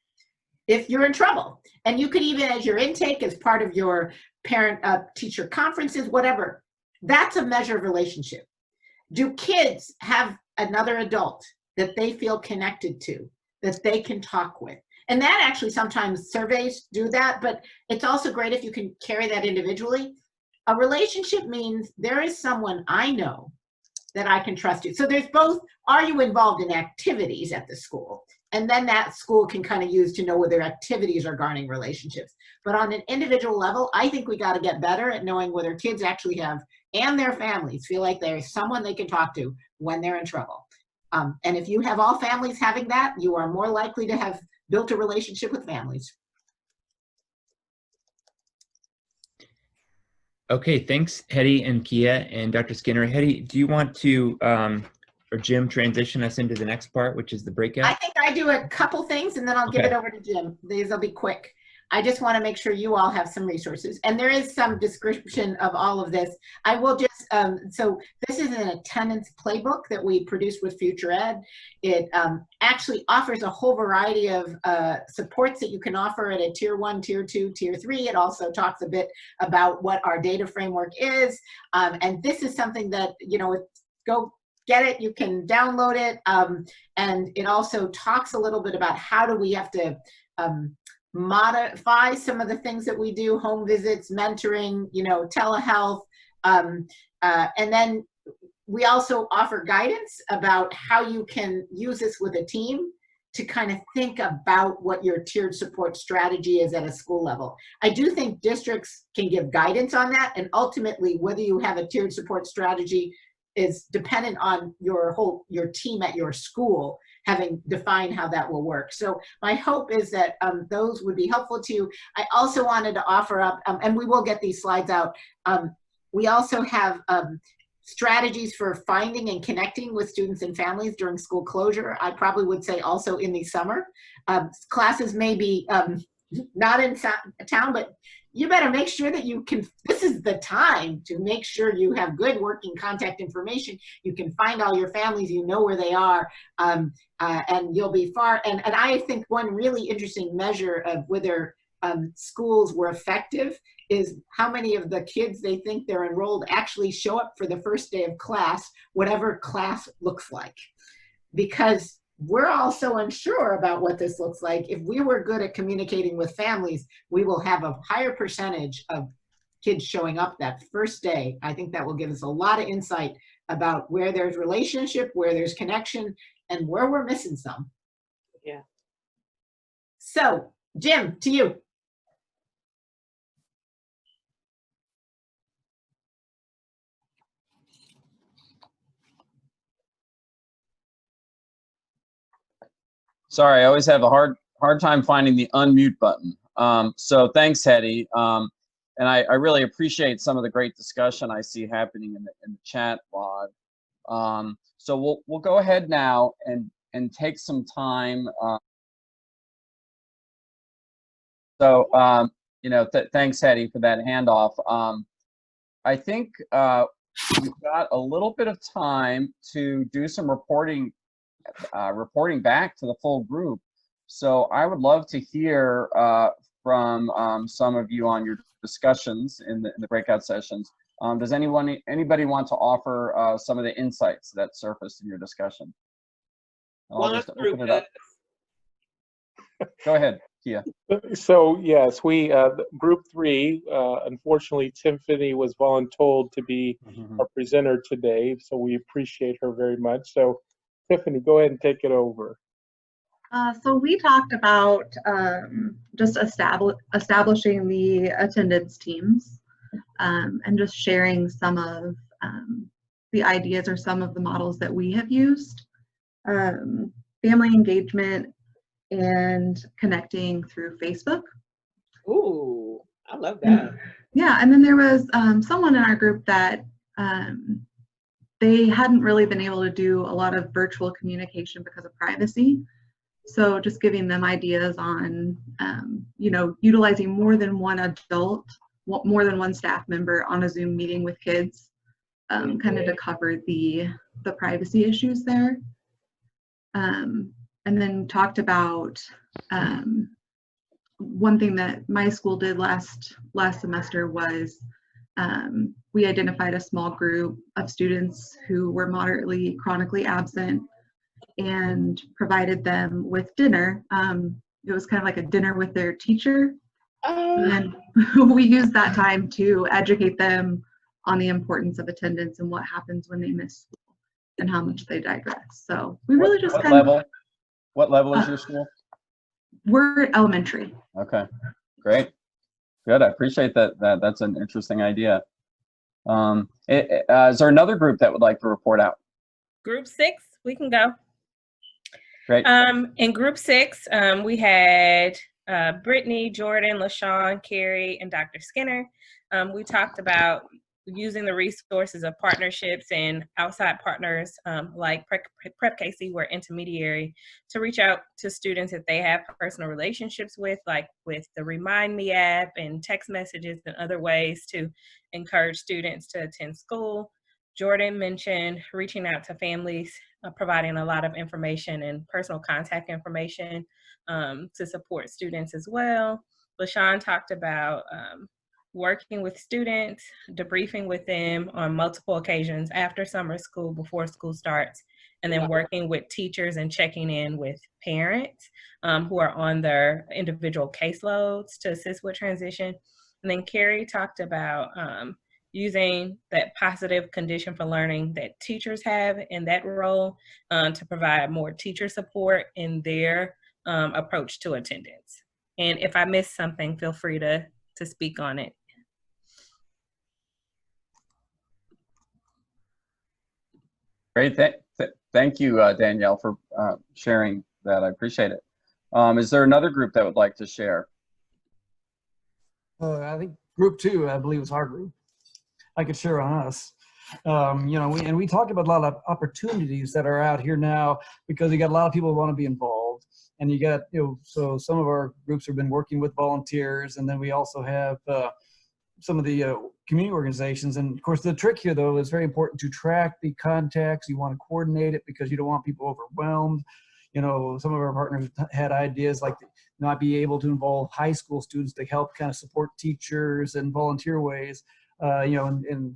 if you're in trouble? And you could even, as your intake, as part of your parent teacher conferences, whatever, that's a measure of relationship. Do kids have another adult that they feel connected to, that they can talk with? And that actually, sometimes surveys do that, but it's also great if you can carry that individually. A relationship means there is someone I know that I can trust you. So there's both, are you involved in activities at the school? And then that school can kind of use to know whether activities are garnering relationships. But on an individual level, I think we got to get better at knowing whether kids actually have, and their families feel like there's someone they can talk to when they're in trouble. And if you have all families having that, you are more likely to have built a relationship with families. Okay, thanks, Hedy and Kia and Dr. Skinner. Hedy, do you want to, or Jim, transition us into the next part, which is the breakout? I think I do a couple things and then I'll give it over to Jim. These will be quick. I just want to make sure you all have some resources. And there is some description of all of this. I will just, so this is an attendance playbook that we produced with Future Ed. It actually offers a whole variety of supports that you can offer at a tier 1, tier 2, tier 3. It also talks a bit about what our data framework is. And this is something that, you know, go get it, you can download it. And it also talks a little bit about how do we have to modify some of the things that we do, home visits, mentoring, you know, telehealth. And then we also offer guidance about how you can use this with a team to kind of think about what your tiered support strategy is at a school level. I do think districts can give guidance on that, and ultimately whether you have a tiered support strategy is dependent on your team at your school having defined how that will work. So my hope is that those would be helpful to you. I also wanted to offer up, and we will get these slides out, we also have strategies for finding and connecting with students and families during school closure. I probably would say also in the summer. Classes may be not in town, but you better make sure that you can, this is the time to make sure you have good working contact information. You can find all your families, you know where they are, and you'll be far. And I think one really interesting measure of whether schools were effective is how many of the kids they think they're enrolled actually show up for the first day of class, whatever class looks like. Because we're all so unsure about what this looks like. If we were good at communicating with families, we will have a higher percentage of kids showing up that first day. I think that will give us a lot of insight about where there's relationship, where there's connection, and where we're missing some. Yeah. So, Jim, to you. Sorry, I always have a hard time finding the unmute button. So thanks, Hetty. And I really appreciate some of the great discussion I see happening in the chat log. So we'll go ahead now and take some time. You know, thanks, Hetty, for that handoff. I think we've got a little bit of time to do some reporting back to the full group. So I would love to hear from some of you on your discussions in the breakout sessions. Does anybody want to offer some of the insights that surfaced in your discussion? I'll just open it up. Go ahead, Kia. So yes, we group 3. Unfortunately, Tiffany was voluntold to be our presenter today, so we appreciate her very much. So Tiffany, go ahead and take it over. So we talked about just establishing the attendance teams and just sharing some of the ideas or some of the models that we have used. Family engagement and connecting through Facebook. Ooh, I love that. Yeah, and then there was someone in our group that they hadn't really been able to do a lot of virtual communication because of privacy. So just giving them ideas on, you know, utilizing more than one adult, more than one staff member on a Zoom meeting with kids, kind of to cover the privacy issues there. And then talked about one thing that my school did last semester was we identified a small group of students who were moderately chronically absent and provided them with dinner. It was kind of like a dinner with their teacher. And we used that time to educate them on the importance of attendance and what happens when they miss school and how much they digress. So we really just What level is your school? We're elementary. Okay, great. Good, I appreciate that. That's an interesting idea. Is there another group that would like to report out? Group 6, we can go. Great. In group 6, we had Brittany, Jordan, LaShawn, Carrie, and Dr. Skinner. We talked about using the resources of partnerships and outside partners like Prep KC, we're intermediary, to reach out to students that they have personal relationships with, like with the Remind Me app and text messages and other ways to encourage students to attend school. Jordan mentioned reaching out to families, providing a lot of information and personal contact information to support students as well. LaShawn talked about working with students, debriefing with them on multiple occasions after summer school, before school starts, and then working with teachers and checking in with parents who are on their individual caseloads to assist with transition. And then Carrie talked about using that positive condition for learning that teachers have in that role to provide more teacher support in their approach to attendance. And if I missed something, feel free to speak on it. Great. Thank you, Danielle, for sharing that. I appreciate it. Is there another group that would like to share? I think group 2, I believe, is our group. I could share on us. You know, we talked about a lot of opportunities that are out here now, because you got a lot of people who want to be involved, and you got, you know, so some of our groups have been working with volunteers, and then we also have some of the community organizations. And of course, the trick here, though, is very important to track the contacts. You want to coordinate it because you don't want people overwhelmed. You know, some of our partners had ideas like not be able to involve high school students to help kind of support teachers and volunteer ways. You know, and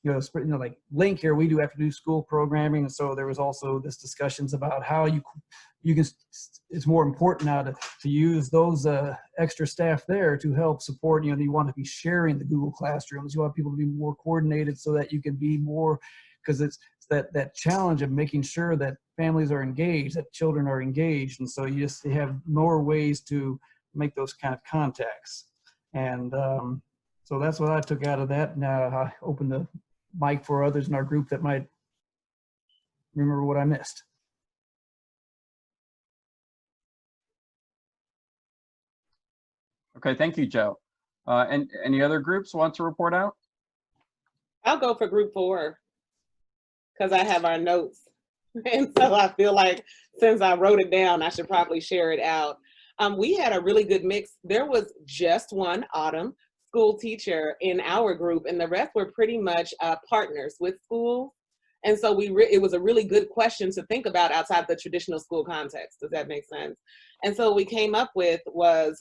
you know, like Link here, we do after school programming, and so there was also this discussions about how you can. It's more important now to use those extra staff there to help support. You know, you want to be sharing the Google Classrooms. You want people to be more coordinated so that you can be more, because it's that challenge of making sure that families are engaged, that children are engaged, and so you have more ways to make those kind of contacts. And so that's what I took out of that. Now I open the mic for others in our group that might remember what I missed. Okay, thank you, Joe. And any other groups want to report out? I'll go for group 4 because I have our notes. And so I feel like since I wrote it down, I should probably share it out. We had a really good mix. There was just one Autumn school teacher in our group, and the rest were pretty much partners with schools. And so it was a really good question to think about outside the traditional school context. Does that make sense? And so what we came up with was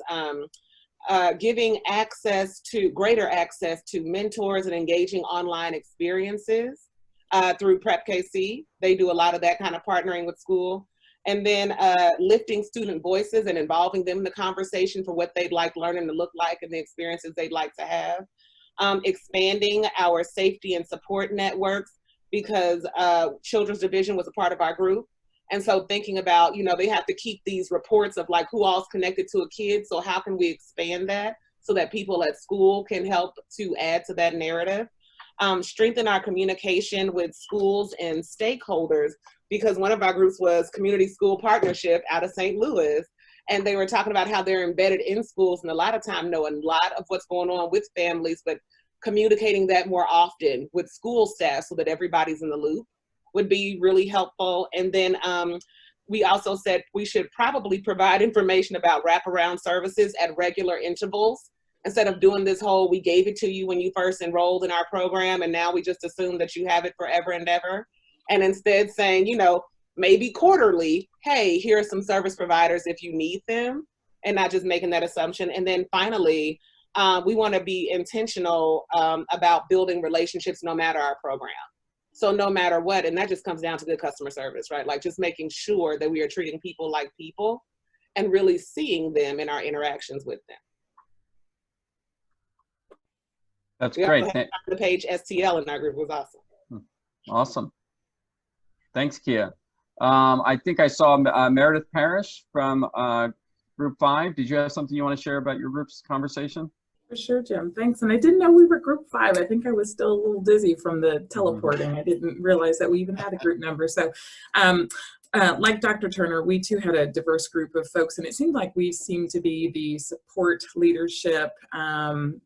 giving greater access to mentors and engaging online experiences through Prep KC. They do a lot of that kind of partnering with school. And then lifting student voices and involving them in the conversation for what they'd like learning to look like and the experiences they'd like to have. Expanding our safety and support networks, because Children's Division was a part of our group. And so thinking about, you know, they have to keep these reports of like who all's connected to a kid. So how can we expand that so that people at school can help to add to that narrative? Strengthen our communication with schools and stakeholders, because one of our groups was Community School Partnership out of St. Louis. And they were talking about how they're embedded in schools and a lot of time know a lot of what's going on with families, but communicating that more often with school staff so that everybody's in the loop would be really helpful. And then we also said we should probably provide information about wraparound services at regular intervals, instead of doing this whole, we gave it to you when you first enrolled in our program and now we just assume that you have it forever and ever. And instead saying, you know, maybe quarterly, hey, here are some service providers if you need them, and not just making that assumption. And then finally, we want to be intentional about building relationships no matter our program. So no matter what, and that just comes down to good customer service, right? Like just making sure that we are treating people like people and really seeing them in our interactions with them. That's We great. also had the page STL in our group was awesome. Awesome. Thanks, Kia. I think I saw Meredith Parrish from Group 5. Did you have something you want to share about your group's conversation? For sure, Jim. Thanks. And I didn't know we were Group 5. I think I was still a little dizzy from the teleporting. I didn't realize that we even had a group number. So like Dr. Turner, we too had a diverse group of folks, and it seemed like we seemed to be the support, leadership,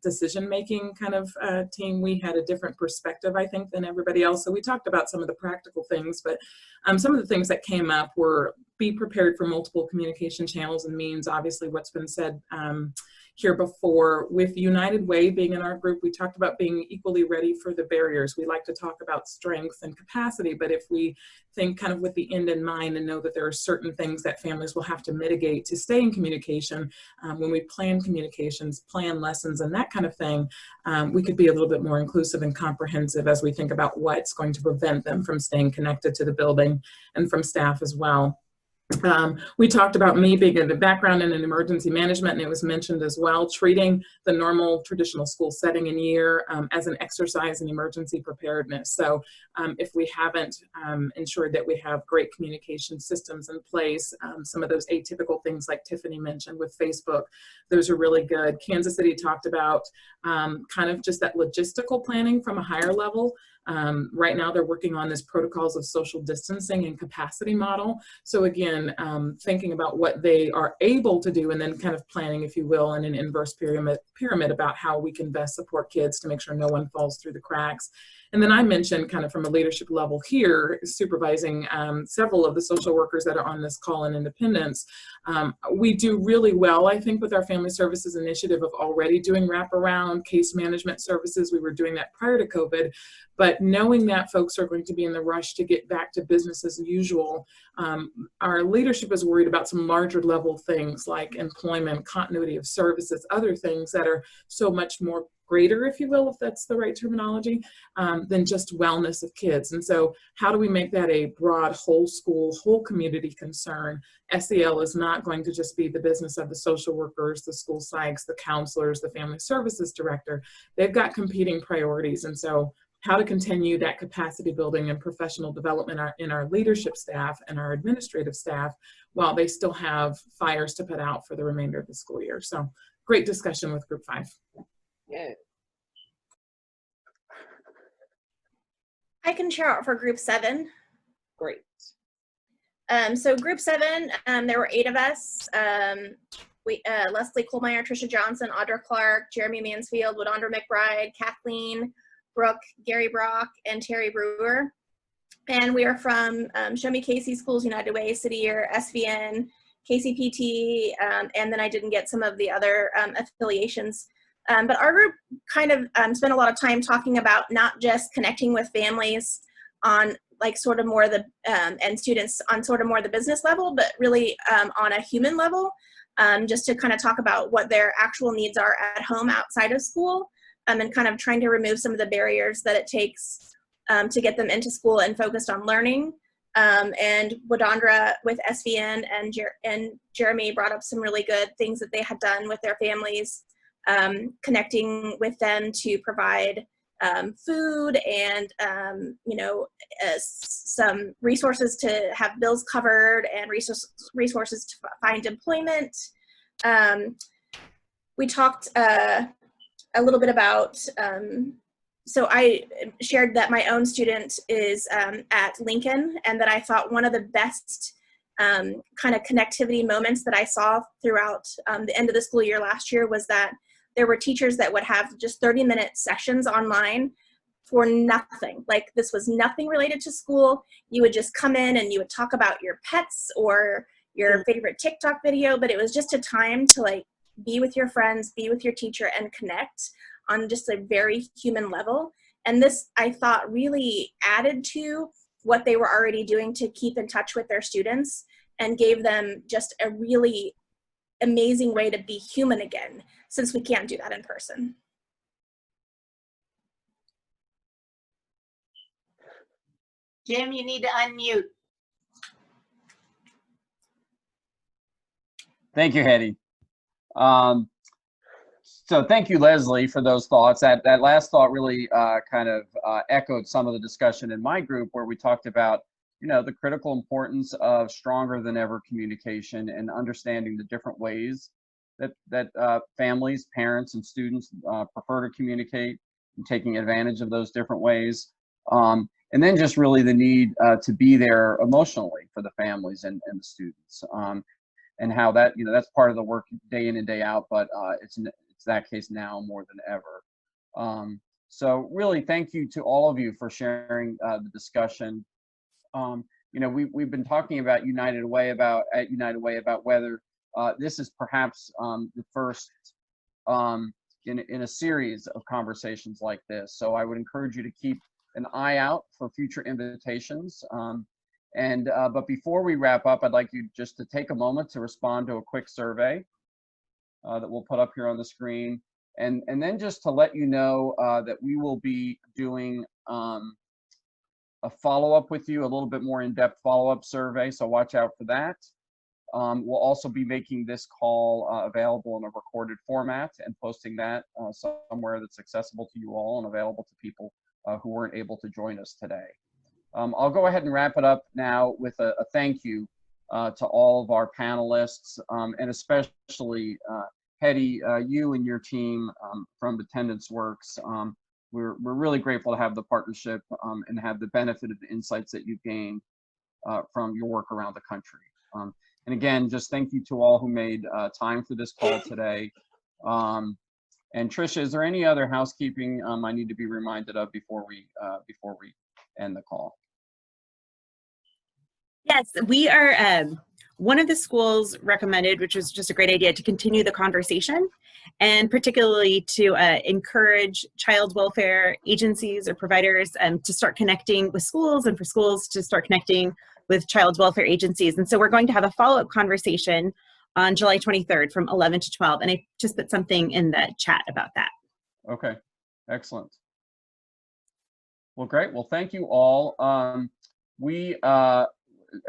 decision-making kind of team. We had a different perspective, I think, than everybody else. So we talked about some of the practical things, but some of the things that came up were be prepared for multiple communication channels and means, obviously what's been said here before. With United Way being in our group, we talked about being equally ready for the barriers. We like to talk about strength and capacity, but if we think kind of with the end in mind and know that there are certain things that families will have to mitigate to stay in communication, when we plan communications, plan lessons and that kind of thing, we could be a little bit more inclusive and comprehensive as we think about what's going to prevent them from staying connected to the building and from staff as well. We talked about me being in the background in an emergency management, and it was mentioned as well, treating the normal traditional school setting and year as an exercise in emergency preparedness. So if we haven't ensured that we have great communication systems in place, some of those atypical things like Tiffany mentioned with Facebook, those are really good. Kansas City talked about kind of just that logistical planning from a higher level. Right now they're working on this protocols of social distancing and capacity model. So again, thinking about what they are able to do and then kind of planning, if you will, in an inverse pyramid about how we can best support kids to make sure no one falls through the cracks. And then I mentioned kind of from a leadership level here, supervising several of the social workers that are on this call in Independence. We do really well, I think, with our Family Services Initiative of already doing wraparound case management services. We were doing that prior to COVID, but knowing that folks are going to be in the rush to get back to business as usual, our leadership is worried about some larger level things like employment, continuity of services, other things that are so much more greater, if you will, if that's the right terminology, than just wellness of kids. And so how do we make that a broad, whole school, whole community concern? SEL is not going to just be the business of the social workers, the school psychs, the counselors, the family services director. They've got competing priorities. And so how to continue that capacity building and professional development in our leadership staff and our administrative staff while they still have fires to put out for the remainder of the school year. So great discussion with Group 5. Yeah. I can share out for Group 7. Great. So Group 7, there were 8 of us. Leslie Kohlmeyer, Tricia Johnson, Audra Clark, Jeremy Mansfield, Wadondra McBride, Kathleen Brooke, Gary Brock, and Terry Brewer. And we are from Show Me Casey Schools, United Way, City Year, SVN, KCPT, and then I didn't get some of the other affiliations. But our group kind of spent a lot of time talking about not just connecting with families on like sort of more the, and students on sort of more the business level, but really on a human level, just to kind of talk about what their actual needs are at home outside of school, and kind of trying to remove some of the barriers that it takes to get them into school and focused on learning. And Wadondra with SVN and Jeremy brought up some really good things that they had done with their families, connecting with them to provide food and some resources to have bills covered and resources to find employment. We talked a little bit about, so I shared that my own student is at Lincoln, and that I thought one of the best kind of connectivity moments that I saw throughout the end of the school year last year was that there were teachers that would have just 30-minute sessions online for nothing. Like, this was nothing related to school. You would just come in and you would talk about your pets or your favorite TikTok video, but it was just a time to like be with your friends, be with your teacher, and connect on just a very human level. And this, I thought, really added to what they were already doing to keep in touch with their students and gave them just a really amazing way to be human again, since we can't do that in person. Jim, you need to unmute. Thank you, Hetty. So thank you, Leslie, for those thoughts. That last thought really kind of echoed some of the discussion in my group, where we talked about, you know, the critical importance of stronger than ever communication and understanding the different ways that families, parents, and students prefer to communicate, and taking advantage of those different ways. and then just really the need to be there emotionally for the families and the students, and how that, you know, that's part of the work day in and day out, but it's that case now more than ever. So really, thank you to all of you for sharing the discussion. You know, we've been talking about United Way about whether this is perhaps the first in a series of conversations like this. So I would encourage you to keep an eye out for future invitations. But before we wrap up, I'd like you just to take a moment to respond to a quick survey that we'll put up here on the screen. And then just to let you know that we will be doing a follow-up with you, a little bit more in-depth follow-up survey, so watch out for that. We'll also be making this call available in a recorded format and posting that somewhere that's accessible to you all and available to people who weren't able to join us today. I'll go ahead and wrap it up now with a thank you to all of our panelists, and especially Hetty, you and your team from Attendance Works. We're really grateful to have the partnership and have the benefit of the insights that you've gained from your work around the country. And again, just thank you to all who made time for this call today. And Tricia, is there any other housekeeping I need to be reminded of before we end the call? Yes, we are, one of the schools recommended, which was just a great idea, to continue the conversation, and particularly to encourage child welfare agencies or providers to start connecting with schools, and for schools to start connecting with child welfare agencies. And so we're going to have a follow-up conversation on July 23rd from 11 to 12. And I just put something in the chat about that. Okay, excellent. Well, great. Well, thank you all.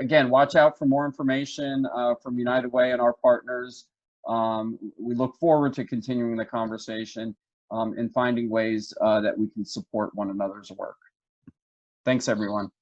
Again, watch out for more information from United Way and our partners. We look forward to continuing the conversation and finding ways that we can support one another's work. Thanks, everyone.